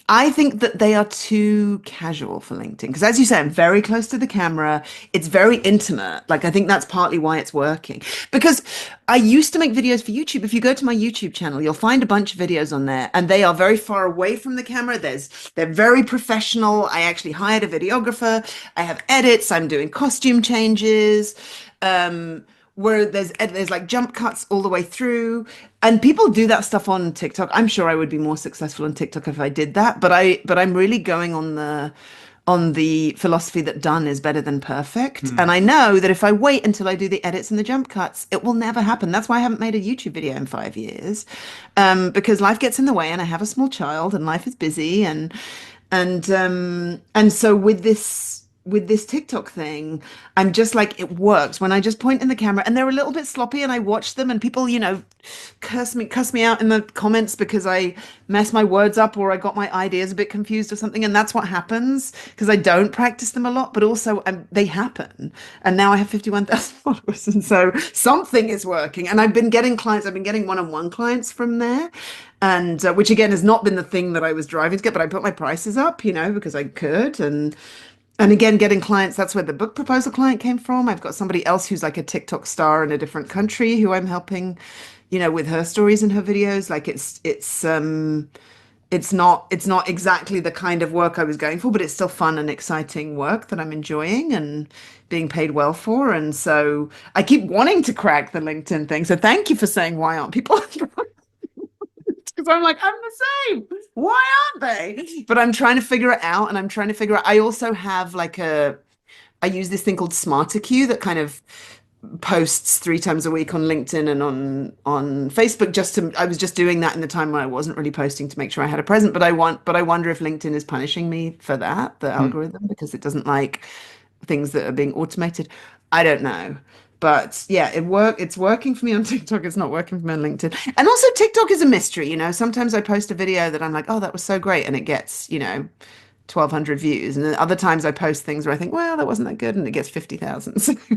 I think that they are too casual for LinkedIn. Because as you say, I'm very close to the camera. It's very intimate. Like, I think that's partly why it's working. Because I used to make videos for YouTube. If you go to my YouTube channel, you'll find a bunch of videos on there, and they are very far away from the camera. They're very professional. I actually hired a videographer. I have edits. I'm doing costume changes. Where there's like jump cuts all the way through, and people do that stuff on TikTok. I'm sure I would be more successful on TikTok if I did that, but I'm really going on the philosophy that done is better than perfect. And I know that if I wait until I do the edits and the jump cuts, it will never happen. That's why I haven't made a YouTube video in 5 years, because life gets in the way, and I have a small child, and life is busy, and so with this TikTok thing, I'm just like, it works when I just point in the camera, and they're a little bit sloppy, and I watch them, and people, cuss me out in the comments because I mess my words up, or I got my ideas a bit confused or something. And that's what happens because I don't practice them a lot, but also they happen. And now I have 51,000 followers. And so something is working. And I've been getting clients. I've been getting one-on-one clients from there. And which again has not been the thing that I was driving to get, but I put my prices up, because I could. And again, getting clients, that's where the book proposal client came from. I've got somebody else who's like a TikTok star in a different country who I'm helping, with her stories and her videos. Like it's not exactly the kind of work I was going for, but it's still fun and exciting work that I'm enjoying and being paid well for. And so I keep wanting to crack the LinkedIn thing. So thank you for saying, why aren't people? Because I'm like, I'm the same. Why aren't they? But I'm trying to figure it out, and I'm trying to figure out. I also have I use this thing called Smarter Q that kind of posts 3 times a week on LinkedIn and on Facebook. I was just doing that in the time when I wasn't really posting to make sure I had a present. But I wonder if LinkedIn is punishing me for that, the Hmm. algorithm, because it doesn't like things that are being automated. I don't know. But yeah, it's working for me on TikTok. It's not working for me on LinkedIn. And also TikTok is a mystery, you know. Sometimes I post a video that I'm like, oh, that was so great, and it gets, 1,200 views. And then other times I post things where I think, well, that wasn't that good, and it gets 50,000.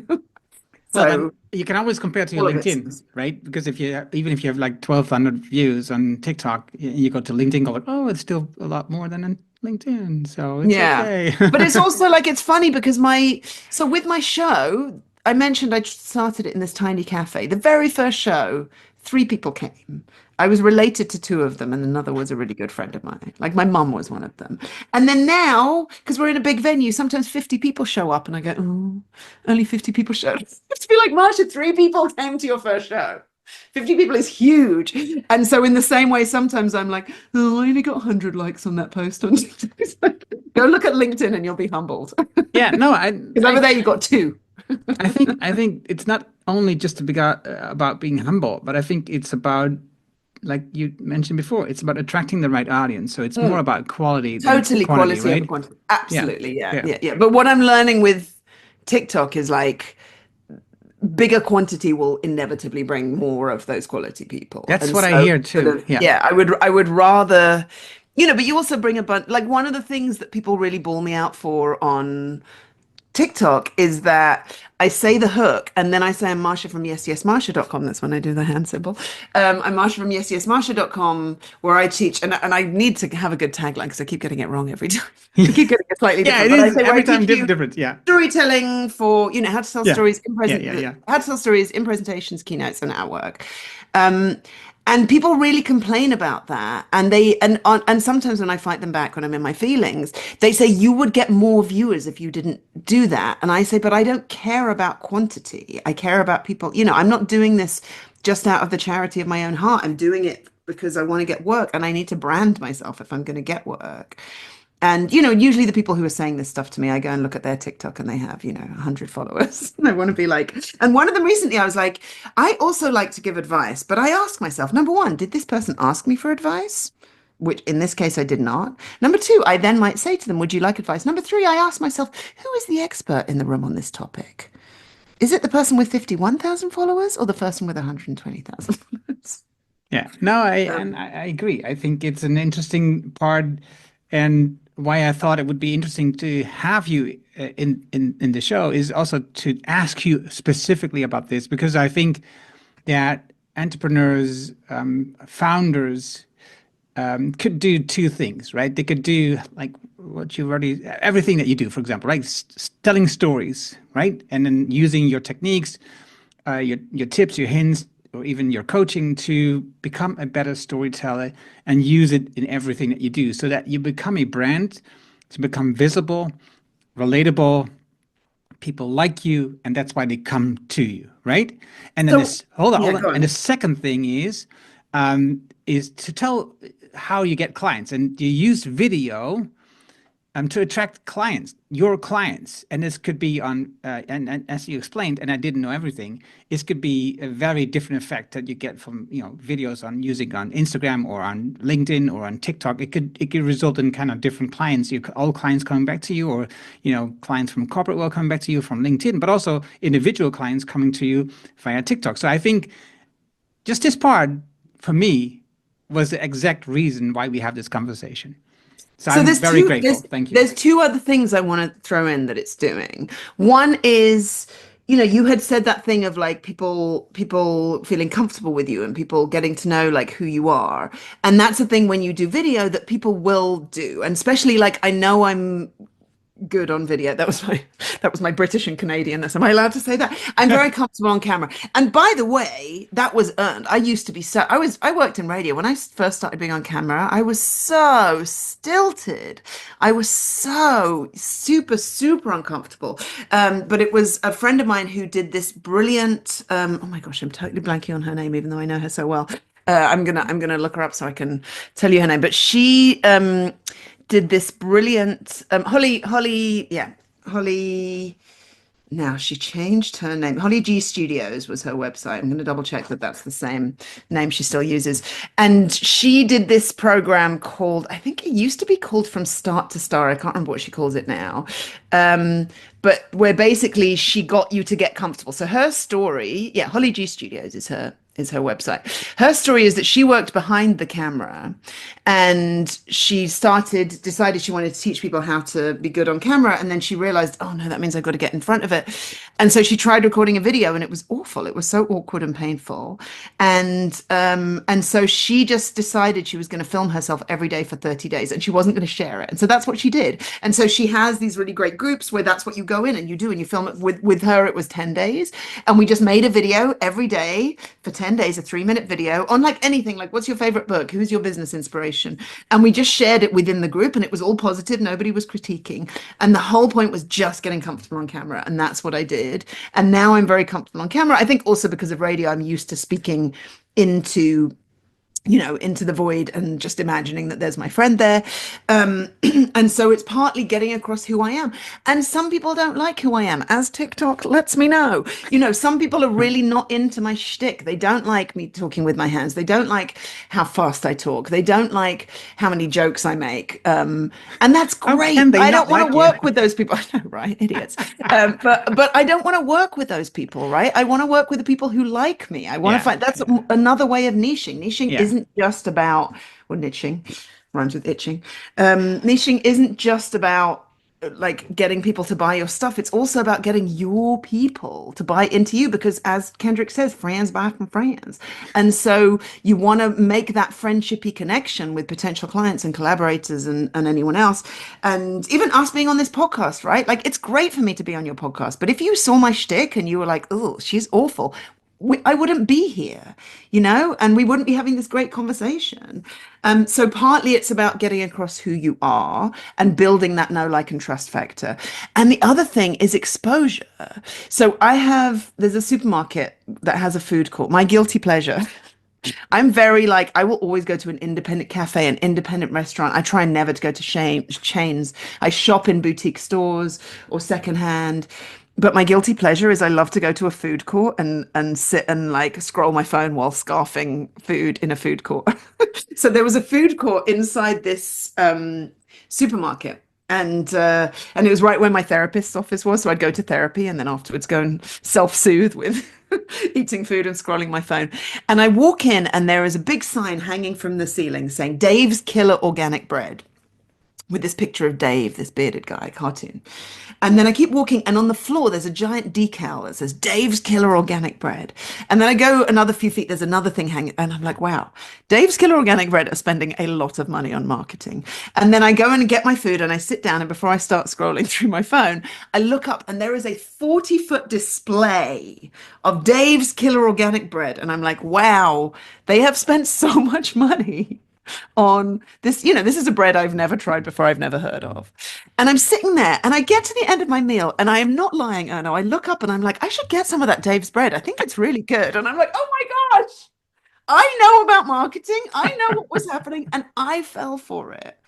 Well, then So you can always compare to your all of it's LinkedIn, right? Because even if you have like 1,200 views on TikTok, you go to LinkedIn, go like, oh, it's still a lot more than on LinkedIn, so it's yeah. okay. But it's also like it's funny because with my show, I mentioned I started it in this tiny cafe. The very first show, 3 people came. I was related to 2 of them, and another was a really good friend of mine. Like my mum was one of them. And then now, because we're in a big venue, sometimes 50 people show up, and I go, oh, only 50 people showed. To be like, Marsha, 3 people came to your first show. 50 people is huge. And so in the same way, sometimes I'm like, oh, I only got 100 likes on that post on TikTok. Go look at LinkedIn and you'll be humbled. Yeah, no, Because over there you got 2. I think it's not only just about being humble, but I think it's about, like you mentioned before, it's about attracting the right audience. So it's more Mm. about quality than Totally quantity, quality over right? quantity. Yeah, Absolutely. Yeah. yeah. Yeah. Yeah. But what I'm learning with TikTok is like bigger quantity will inevitably bring more of those quality people. That's And what I so hear sort too. of, Yeah. yeah, I would rather, but you also bring a bunch, like one of the things that people really ball me out for on TikTok is that I say the hook and then I say I'm Marsha from yesyesmarsha.com. That's when I do the hand symbol. I'm Marsha from yesyesmarsha.com, where I teach, and I need to have a good tagline because I keep getting it wrong every time. I keep getting it slightly Yeah, different, it but I is say where I every time teach you different. Yeah. storytelling for, how to tell Yeah. stories in Yeah, yeah, yeah. how to tell stories in presentations, keynotes, and at work. Um, and people really complain about that. And sometimes when I fight them back when I'm in my feelings, they say you would get more viewers if you didn't do that. And I say, but I don't care about quantity. I care about people. I'm not doing this just out of the charity of my own heart. I'm doing it because I want to get work and I need to brand myself if I'm going to get work. And, usually the people who are saying this stuff to me, I go and look at their TikTok and they have, 100 followers. And I want to be like, and one of them recently, I was like, I also like to give advice, but I ask myself, number one, did this person ask me for advice? Which in this case, I did not. Number two, I then might say to them, would you like advice? Number three, I ask myself, who is the expert in the room on this topic? Is it the person with 51,000 followers or the person with 120,000 followers? Yeah. No, Um, I agree. I think it's an interesting part, and why I thought it would be interesting to have you in the show is also to ask you specifically about this, because I think that entrepreneurs, founders, could do 2 things, right? They could do like what you already, everything that you do, for example, right? Telling stories, right? And then using your techniques, your tips, your hints, or even your coaching to become a better storyteller and use it in everything that you do, so that you become a brand, to become visible, relatable. People like you, and that's why they come to you, right? And then so, this, hold on, yeah, hold on. go And the on. second thing is to tell how you get clients, and you use video to attract clients, your clients. And this could be on, and as you explained, and I didn't know everything, this could be a very different effect that you get from, videos on using on Instagram or on LinkedIn or on TikTok. It could result in kind of different clients. All clients coming back to you, or, clients from corporate world coming back to you from LinkedIn, but also individual clients coming to you via TikTok. So I think just this part, for me, was the exact reason why we have this conversation. So So I'm there's very two grateful. there's Thank you. there's two other things I want to throw in that it's doing. One is, you had said that thing of like people feeling comfortable with you and people getting to know like who you are. And that's a thing when you do video that people will do. And especially like I know I'm good on video. That was my British and Canadianness. Am I allowed to say that? I'm very comfortable on camera. And by the way, that was earned. I used to be I worked in radio. When I first started being on camera, I was so stilted. I was so super, super uncomfortable. But it was a friend of mine who did this brilliant, oh my gosh, I'm totally blanking on her name, even though I know her so well. I'm gonna look her up so I can tell you her name. But she did this brilliant Holly, yeah, Holly. Now she changed her name. Holly G Studios was her website. I'm going to double check that that's the same name she still uses. And she did this program called, I think it used to be called From Start to Star. I can't remember what she calls it now. But where basically she got you to get comfortable. So her story, yeah, Holly G Studios is her website. Her story is that she worked behind the camera and she decided she wanted to teach people how to be good on camera. And then she realized, oh no, that means I've got to get in front of it. And so she tried recording a video and it was awful. It was so awkward and painful. And so she just decided she was going to film herself every day for 30 days and she wasn't going to share it. And so that's what she did. And so she has these really great groups where that's what you go in and you do and you film it with her. It was 10 days. And we just made a video every day for 10 days, a 3-minute video on like anything, like what's your favorite book? Who's your business inspiration? And we just shared it within the group and it was all positive. Nobody was critiquing. And the whole point was just getting comfortable on camera. And that's what I did. And now I'm very comfortable on camera. I think also because of radio, I'm used to speaking into into the void and just imagining that there's my friend there. And so it's partly getting across who I am. And some people don't like who I am, as TikTok lets me know. Some people are really not into my shtick. They don't like me talking with my hands. They don't like how fast I talk. They don't like how many jokes I make. And that's great. I don't want to work with those people. I know, right? Idiots. But I don't want to work with those people, right? I want to work with the people who like me. I want to find that's another way of niching. Niching isn't just about, or niching rhymes with itching. Niching isn't just about like getting people to buy your stuff. It's also about getting your people to buy into you because as Kendrick says, friends buy from friends. And so you want to make that friendshipy connection with potential clients and collaborators and anyone else. And even us being on this podcast, right? Like it's great for me to be on your podcast. But if you saw my shtick and you were like, oh, she's awful, I wouldn't be here, and we wouldn't be having this great conversation. So partly it's about getting across who you are and building that know, like, and trust factor. And the other thing is exposure. So there's a supermarket that has a food court, my guilty pleasure. I'm very like, I will always go to an independent cafe, an independent restaurant. I try never to go to chains. I shop in boutique stores or secondhand. But my guilty pleasure is I love to go to a food court and sit and like scroll my phone while scarfing food in a food court. So there was a food court inside this supermarket. And it was right where my therapist's office was. So I'd go to therapy and then afterwards go and self-soothe with eating food and scrolling my phone. And I walk in and there is a big sign hanging from the ceiling saying Dave's Killer Organic Bread, with this picture of Dave, this bearded guy, cartoon. And then I keep walking and on the floor, there's a giant decal that says Dave's Killer Organic Bread. And then I go another few feet, there's another thing hanging. And I'm like, wow, Dave's Killer Organic Bread are spending a lot of money on marketing. And then I go in and get my food and I sit down. And before I start scrolling through my phone, I look up and there is a 40-foot display of Dave's Killer Organic Bread. And I'm like, wow, they have spent so much money on this. This is a bread I've never tried before, I've never heard of. And I'm sitting there and I get to the end of my meal and I am not lying, Erno. I look up and I'm like, I should get some of that Dave's bread. I think it's really good. And I'm like, oh my gosh, I know about marketing. I know what was happening and I fell for it.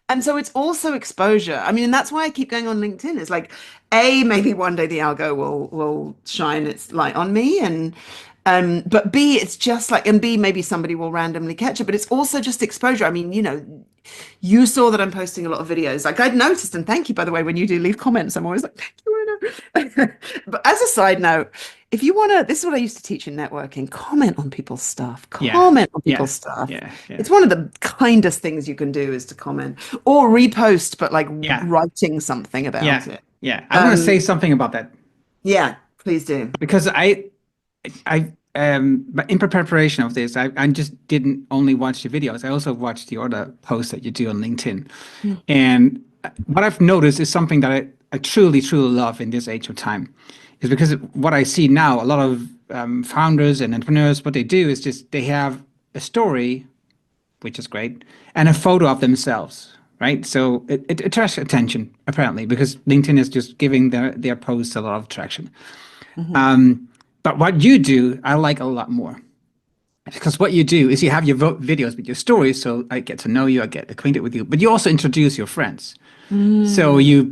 And so it's also exposure. I mean, and that's why I keep going on LinkedIn. It's like, maybe one day the algo will shine its light on me but B, it's just like, and B, maybe somebody will randomly catch it, but it's also just exposure. I mean, you saw that I'm posting a lot of videos. Like I'd noticed, and thank you, by the way, when you do leave comments, I'm always like, thank you, Erno. But as a side note, if you want to, this is what I used to teach in networking, comment on people's stuff, comment on people's stuff. It's one of the kindest things you can do is to comment or repost, but like writing something about it. Yeah. I want to say something about that. Yeah, please do. Because but in preparation of this, I just didn't only watch the videos. I also watched the other posts that you do on LinkedIn. And what I've noticed is something that I truly, truly love in this age of time, is because what I see now, a lot of founders and entrepreneurs, what they do is just they have a story, which is great, and a photo of themselves, right? So it attracts attention, apparently, because LinkedIn is just giving their posts a lot of traction. But what you do, I like a lot more. Because what you do is you have your videos with your stories, so I get to know you, I get acquainted with you, but you also introduce your friends. So Mm. you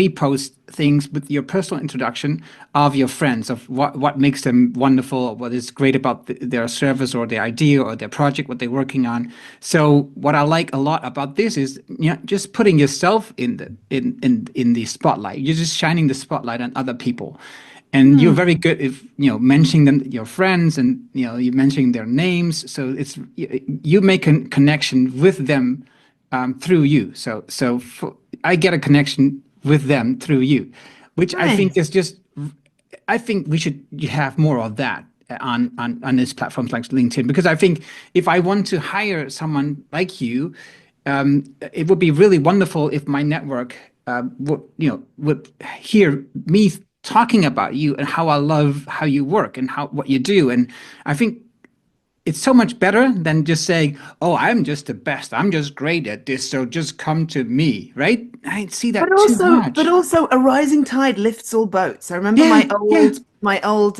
repost things with your personal introduction of your friends, of what makes them wonderful, what is great about their service or their idea or their project, what they're working on. So what I like a lot about this is, just putting yourself in the spotlight. You're just shining the spotlight on other people. And you're Mm. very good if, mentioning them, your friends, and, you mentioning their names. So you make a connection with them through you. I get a connection with them through you, which I think Nice. is just. I think we should have more of that on these platforms like LinkedIn, because I think if I want to hire someone like you, it would be really wonderful if my network would hear me talking about you and how I love how you work and how what you do. And I think it's so much better than just saying, "Oh, I'm just the best. I'm just great at this, so just come to me." Right? I see But that too also, but much. also, a rising tide lifts all boats. I remember Yeah, yeah. my old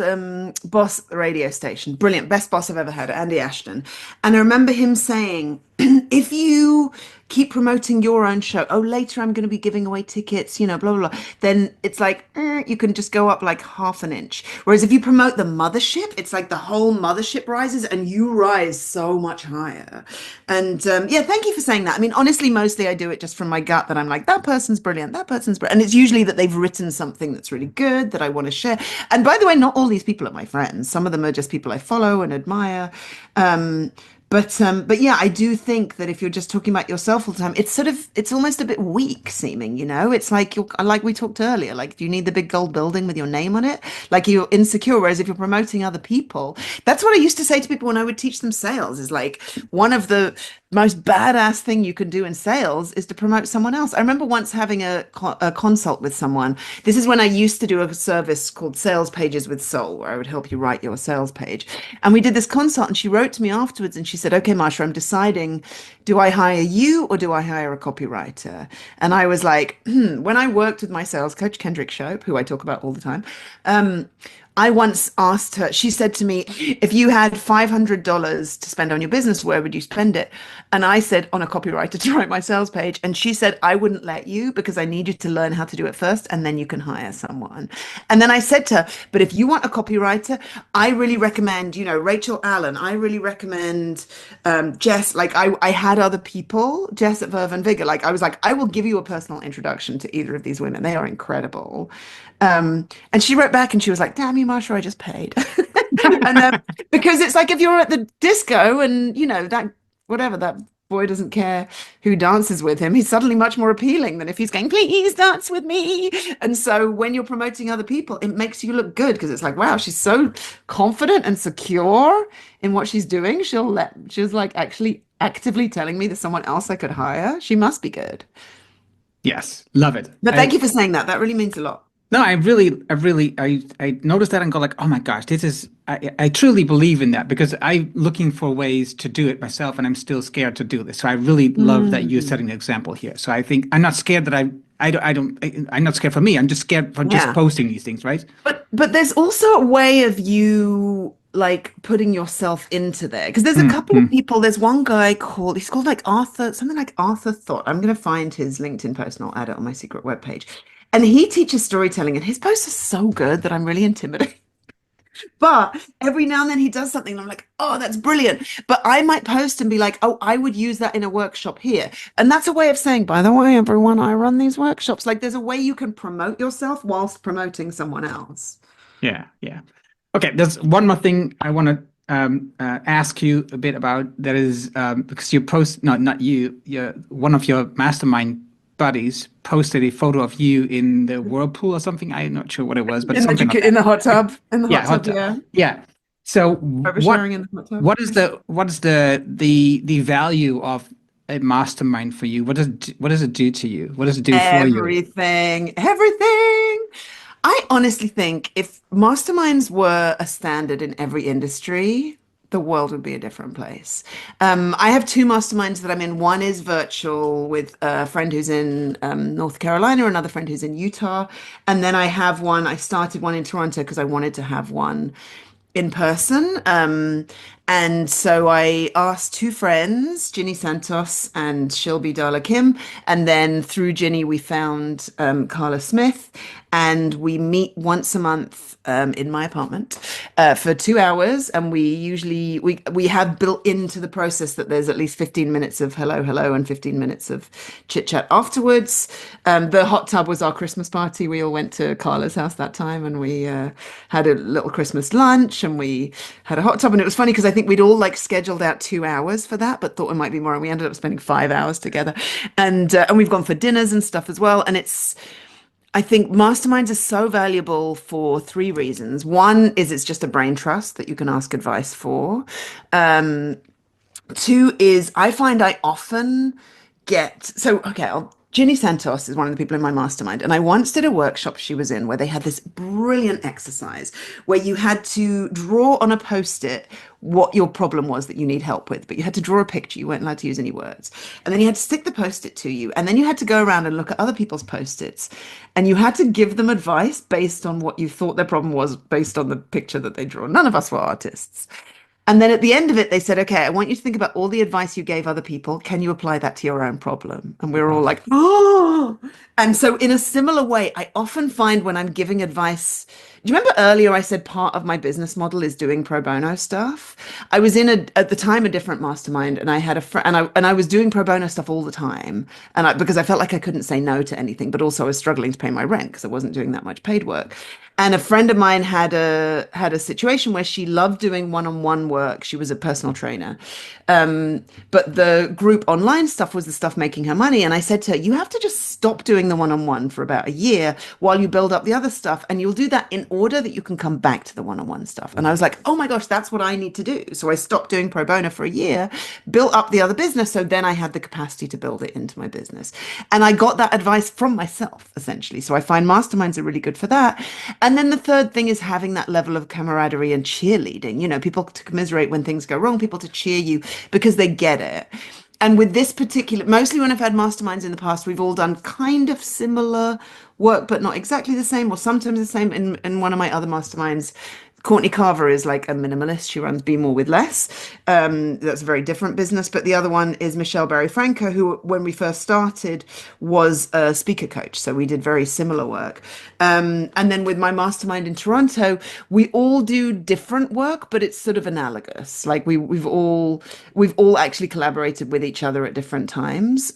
boss at the radio station, brilliant, best boss I've ever had, Andy Ashton. And I remember him saying, if you keep promoting your own show, oh, later I'm going to be giving away tickets, blah, blah, blah, then it's like, you can just go up like half an inch. Whereas if you promote the mothership, it's like the whole mothership rises and you rise so much higher. And yeah, thank you for saying that. I mean, honestly, mostly I do it just from my gut that I'm like, that person's brilliant, that person's brilliant. And it's usually that they've written something that's really good that I want to share. And by the way, not all these people are my friends. Some of them are just people I follow and admire. Um, but yeah, I do think that if you're just talking about yourself all the time, it's almost a bit weak seeming, you know? It's like like we talked earlier, like do you need the big gold building with your name on it? Like you're insecure, whereas if you're promoting other people, that's what I used to say to people when I would teach them sales, is like one of the most badass thing you can do in sales is to promote someone else. I remember once having a consult with someone. This is when I used to do a service called Sales Pages with Soul, where I would help you write your sales page. And we did this consult, and she wrote to me afterwards and she said, "Okay, Marsha, I'm deciding, do I hire you or do I hire a copywriter?" And I was like, when I worked with my sales coach, Kendrick Shope, who I talk about all the time, I once asked her, she said to me, if you had $500 to spend on your business, where would you spend it? And I said, on a copywriter to write my sales page. And she said, I wouldn't let you because I need you to learn how to do it first and then you can hire someone. And then I said to her, but if you want a copywriter, I really recommend, Rachel Allen. I really recommend Jess. Like I had other people, Jess at Verve and Vigor. Like I was like, I will give you a personal introduction to either of these women. They are incredible. And she wrote back and she was like, damn you, Marsha, I just paid. And because it's like if you're at the disco and that whatever that boy doesn't care who dances with him, he's suddenly much more appealing than if he's going, please dance with me. And so when you're promoting other people, it makes you look good because it's like, wow, she's so confident and secure in what she's doing. She's like actually actively telling me there's someone else I could hire. She must be good. Yes, love it. But thank you for saying that. That really means a lot. No, I noticed that and go like, oh my gosh, I truly believe in that, because I'm looking for ways to do it myself and I'm still scared to do this. So I really love that you're Mm. setting the example here. So I think I'm not scared that I'm not scared for me. I'm just scared for just Yeah. posting these things, right? But there's also a way of you like putting yourself into there because there's a couple of Mm-hmm. people. There's one guy he's called like Arthur, something like Arthur Thought. I'm gonna find his LinkedIn post and I'll add it on my secret webpage. And he teaches storytelling, and his posts are so good that I'm really intimidated. But every now and then he does something, and I'm like, oh, that's brilliant. But I might post and be like, oh, I would use that in a workshop here. And that's a way of saying, by the way, everyone, I run these workshops. Like there's a way you can promote yourself whilst promoting someone else. Yeah, yeah. Okay, there's one more thing I want to ask you a bit about. That is, because you post, no, not you, one of your mastermind buddies posted a photo of you in the whirlpool or something. I'm not sure what it was, but something like In that. the hot Yeah, tub. In the yeah, hot hot tub, tub. yeah. Yeah. So Oversharing in the hot tub. what is the value of a mastermind for you? What does it do to you? What does it do for you? Everything, everything. I honestly think if masterminds were a standard in every industry, the world would be a different place. I have two masterminds that I'm in. One is virtual with a friend who's in North Carolina, another friend who's in Utah. And then I started one in Toronto because I wanted to have one in person. And so I asked two friends, Ginny Santos and Shilby Darla Kim. And then through Ginny, we found Carla Smith. And we meet once a month in my apartment for 2 hours. And we have built into the process that there's at least 15 minutes of hello, hello, and 15 minutes of chit chat afterwards. The hot tub was our Christmas party. We all went to Carla's house that time, and we had a little Christmas lunch, and we had a hot tub. And it was funny because I think we'd all like scheduled out 2 hours for that, but thought it might be more. And we ended up spending 5 hours together. And we've gone for dinners and stuff as well. And I think masterminds are so valuable for three reasons. One is it's just a brain trust that you can ask advice for. Two is I find I often Ginny Santos is one of the people in my mastermind, and I once did a workshop she was in where they had this brilliant exercise where you had to draw on a post-it what your problem was that you need help with, but you had to draw a picture. You weren't allowed to use any words. And then you had to stick the post-it to you, and then you had to go around and look at other people's post-its, and you had to give them advice based on what you thought their problem was based on the picture that they draw. None of us were artists. And then at the end of it, they said, okay, I want you to think about all the advice you gave other people. Can you apply that to your own problem? And we were all like, oh. And so, in a similar way, I often find when I'm giving advice, do you remember earlier I said part of my business model is doing pro bono stuff? I was at the time, a different mastermind, and I had a friend, and I was doing pro bono stuff all the time. Because I felt like I couldn't say no to anything, but also I was struggling to pay my rent because I wasn't doing that much paid work. And a friend of mine had a situation where she loved doing one-on-one work. She was a personal trainer. But the group online stuff was the stuff making her money. And I said to her, you have to just stop doing the one-on-one for about a year while you build up the other stuff. And you'll do that in order that you can come back to the one-on-one stuff. And I was like, oh my gosh, that's what I need to do. So I stopped doing pro bono for a year, built up the other business. So then I had the capacity to build it into my business. And I got that advice from myself, essentially. So I find masterminds are really good for that. And then the third thing is having that level of camaraderie and cheerleading, people to commiserate when things go wrong, people to cheer you because they get it. And with this mostly when I've had masterminds in the past, we've all done kind of similar work, but not exactly the same, or sometimes the same. In one of my other masterminds, Courtney Carver is like a minimalist. She runs Be More with Less. That's a very different business. But the other one is Michelle Barry Franco, who, when we first started, was a speaker coach. So we did very similar work. And then with my mastermind in Toronto, we all do different work, but it's sort of analogous. Like we've all actually collaborated with each other at different times.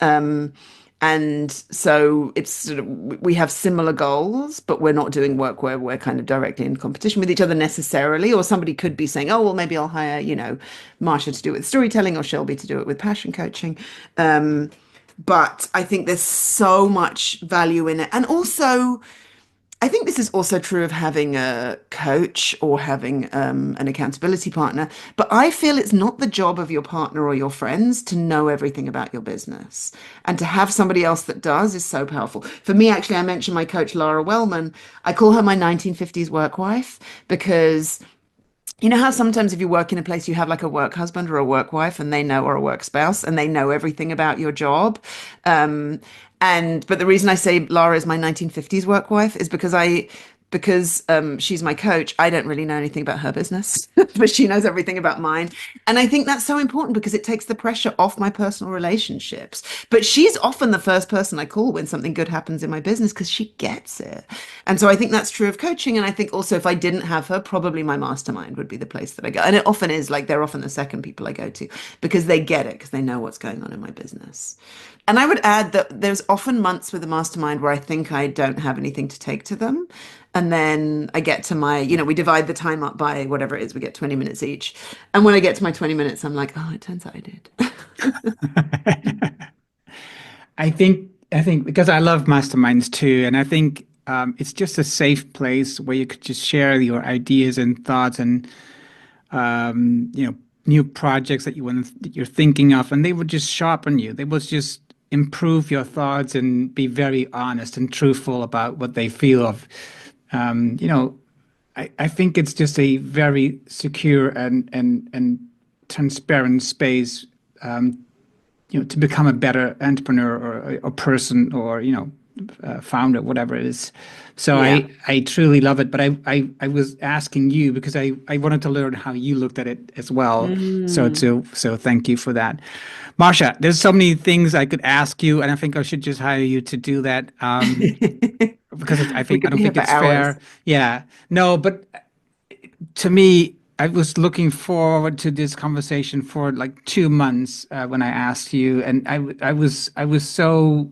And so it's sort of, we have similar goals, but we're not doing work where we're kind of directly in competition with each other necessarily. Or somebody could be saying, oh, well, maybe I'll hire, Marsha to do it with storytelling, or Shelby to do it with passion coaching. But I think there's so much value in it. And also, I think this is also true of having a coach or having an accountability partner, but I feel it's not the job of your partner or your friends to know everything about your business. And to have somebody else that does is so powerful. For me, actually, I mentioned my coach, Lara Wellman. I call her my 1950s work wife because you know how sometimes if you work in a place, you have like a work husband or a work wife and they know, or a work spouse, and they know everything about your job. But the reason I say Lara is my 1950s work wife is because she's my coach. I don't really know anything about her business, but she knows everything about mine. And I think that's so important because it takes the pressure off my personal relationships. But she's often the first person I call when something good happens in my business because she gets it. And so I think that's true of coaching. And I think also if I didn't have her, probably my mastermind would be the place that I go. And it often is, like, they're often the second people I go to because they get it, because they know what's going on in my business. And I would add that there's often months with a mastermind where I think I don't have anything to take to them. And then I get to we divide the time up by whatever it is, we get 20 minutes each. And when I get to my 20 minutes, I'm like, oh, it turns out I did. I think because I love masterminds too, and I think it's just a safe place where you could just share your ideas and thoughts and new projects that you're thinking of, and they would just sharpen you. They would just improve your thoughts and be very honest and truthful about what they feel of. I think it's just a very secure and transparent space, to become a better entrepreneur or a person, or founder, whatever it is. So Yeah. I truly love it. But I was asking you because I wanted to learn how you looked at it as well. Mm. So thank you for that. Marsha, there's so many things I could ask you, and I think I should just hire you to do that. Because We I could don't be here think for it's hours. fair. Yeah. No, but to me, I was looking forward to this conversation for like 2 months when I asked you, and I was so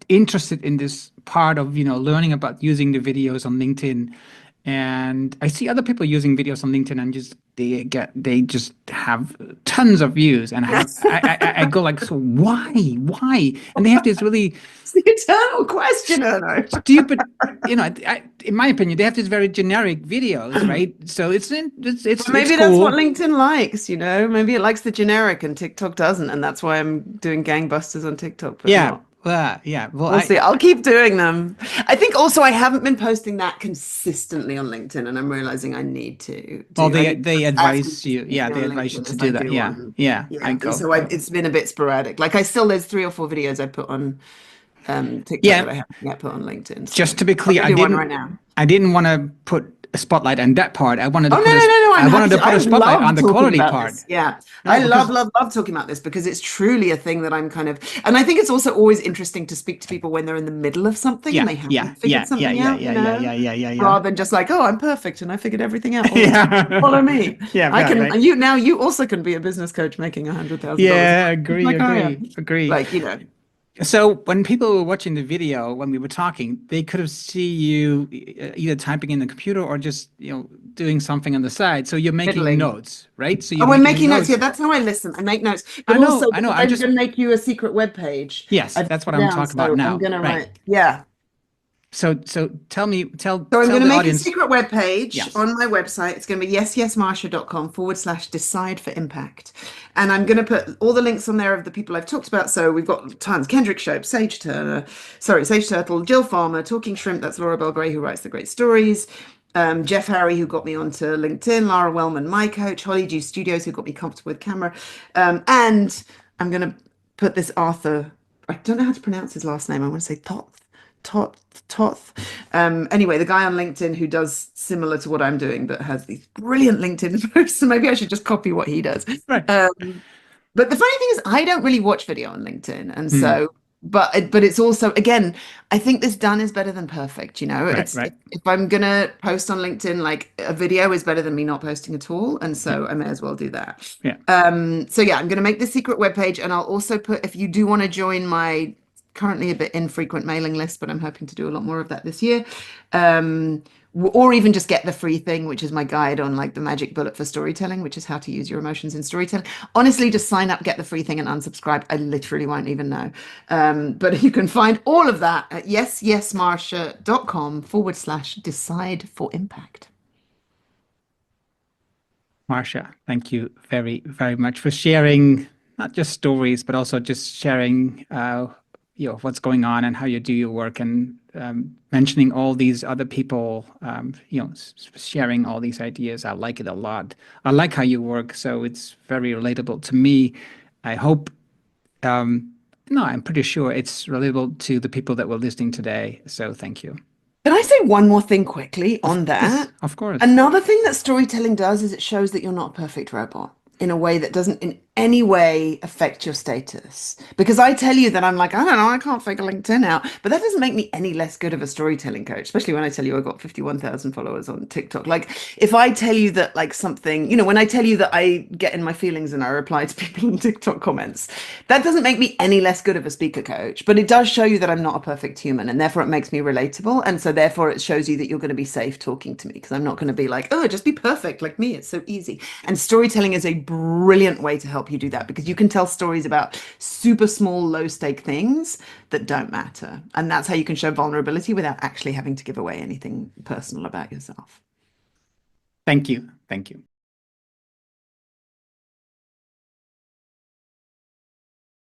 interested in this part of learning about using the videos on LinkedIn, and I see other people using videos on LinkedIn and just they just have tons of views, and I go like, so why? And they have this really It's the eternal question, Erno. stupid, in my opinion, they have these very generic videos, right? So But it's maybe that's what cool. LinkedIn likes, you know? Maybe it likes the generic and TikTok doesn't, and that's why I'm doing gangbusters on TikTok, but Yeah, not. yeah. Well, We'll see. I'll keep doing them. I think also I haven't been posting that consistently on LinkedIn, and I'm realizing I need to well, do. I need to they post as advise you. Yeah, consistently they on advise you LinkedIn to as I do that. do Yeah, on. yeah. I Yeah, and go. so it's been a bit sporadic. Like there's 3 or 4 videos I put on TikTok Yeah, that I haven't yet put on LinkedIn. So just to be I'll clear, give you one right now. I didn't want to put a spotlight on that part. I wanted to Oh, no, put no, no, no. I I'm wanted happy to to. put I a spotlight on love the talking quality about part. this. Yeah. No, I love, because love, love talking about this because it's truly a thing that I'm kind of, and I think it's also always interesting to speak to people when they're in the middle of something and yeah, they yeah, haven't figured yeah, yeah, something yeah, out, you yeah, yeah, know, yeah, yeah, yeah, yeah. rather than just like, oh, I'm perfect and I figured everything out all the time. Yeah, Follow me. yeah, I right, can, right. you also can be a business coach making $100,000 Yeah, agree, like I am. agree. Like, So when people were watching the video, when we were talking, they could have see you either typing in the computer or just, doing something on the side. So you're making fiddling. notes, right? So you're Oh, I'm making making notes. Yeah, notes. that's how I listen. I make notes. But also, I know. because I'm I'm just, going to make you a secret web page, yes, I've that's what written I'm down. talking about So I'm now. going to Right. write, yeah. So So I'm tell going to the make a audience. secret web page Yes. on my website. It's going to be yesyesmarsha.com/decide for impact. And I'm going to put all the links on there of the people I've talked about. So we've got tons. Kendrick Shope, Sage Turtle, Jill Farmer, Talking Shrimp. That's Laura Belgray, who writes the great stories. Jeff Harry, who got me onto LinkedIn, Lara Wellman, my coach, Holly G Studios, who got me comfortable with camera. And I'm going to put this Arthur, I don't know how to pronounce his last name. I want to say Toth, Toth. Anyway, the guy on LinkedIn who does similar to what I'm doing, but has these brilliant LinkedIn posts. So maybe I should just copy what he does. Right. But the funny thing is, I don't really watch video on LinkedIn, and Hmm. so, but it's also again, I think this done is better than perfect. You know, Right. it's Right. if I'm gonna post on LinkedIn, like a video is better than me not posting at all, and Yeah. so I may as well do that. Yeah. So yeah, I'm gonna make the secret webpage, and I'll also put if you do want to join my currently a bit infrequent mailing list, but I'm hoping to do a lot more of that this year. Um, or even just get the free thing, which is my guide on like the magic bullet for storytelling, which is how to use your emotions in storytelling. Honestly, just sign up, get the free thing, and unsubscribe. I literally won't even know. But you can find all of that at yesyesmarsha.com/decide for impact. Marsha, thank you very, very much for sharing not just stories, but also just sharing, what's going on and how you do your work, and mentioning all these other people, sharing all these ideas. I like it a lot. I like how you work, so it's very relatable to me. I hope, no, I'm pretty sure it's relatable to the people that were listening today. So thank you. Can I say one more thing quickly Of on that? course, of course. Another thing that storytelling does is it shows that you're not a perfect robot in a way that doesn't in any way affect your status. Because I tell you that I'm like, I don't know, I can't figure LinkedIn out. But that doesn't make me any less good of a storytelling coach, especially when I tell you I got 51,000 followers on TikTok. Like if I tell you that like something, when I tell you that I get in my feelings and I reply to people in TikTok comments, that doesn't make me any less good of a speaker coach, but it does show you that I'm not a perfect human, and therefore it makes me relatable. And so therefore it shows you that you're going to be safe talking to me because I'm not going to be like, oh, just be perfect like me. It's so easy. And storytelling is a brilliant way to help you do that because you can tell stories about super small, low stake things that don't matter. And that's how you can show vulnerability without actually having to give away anything personal about yourself. Thank you. Thank you.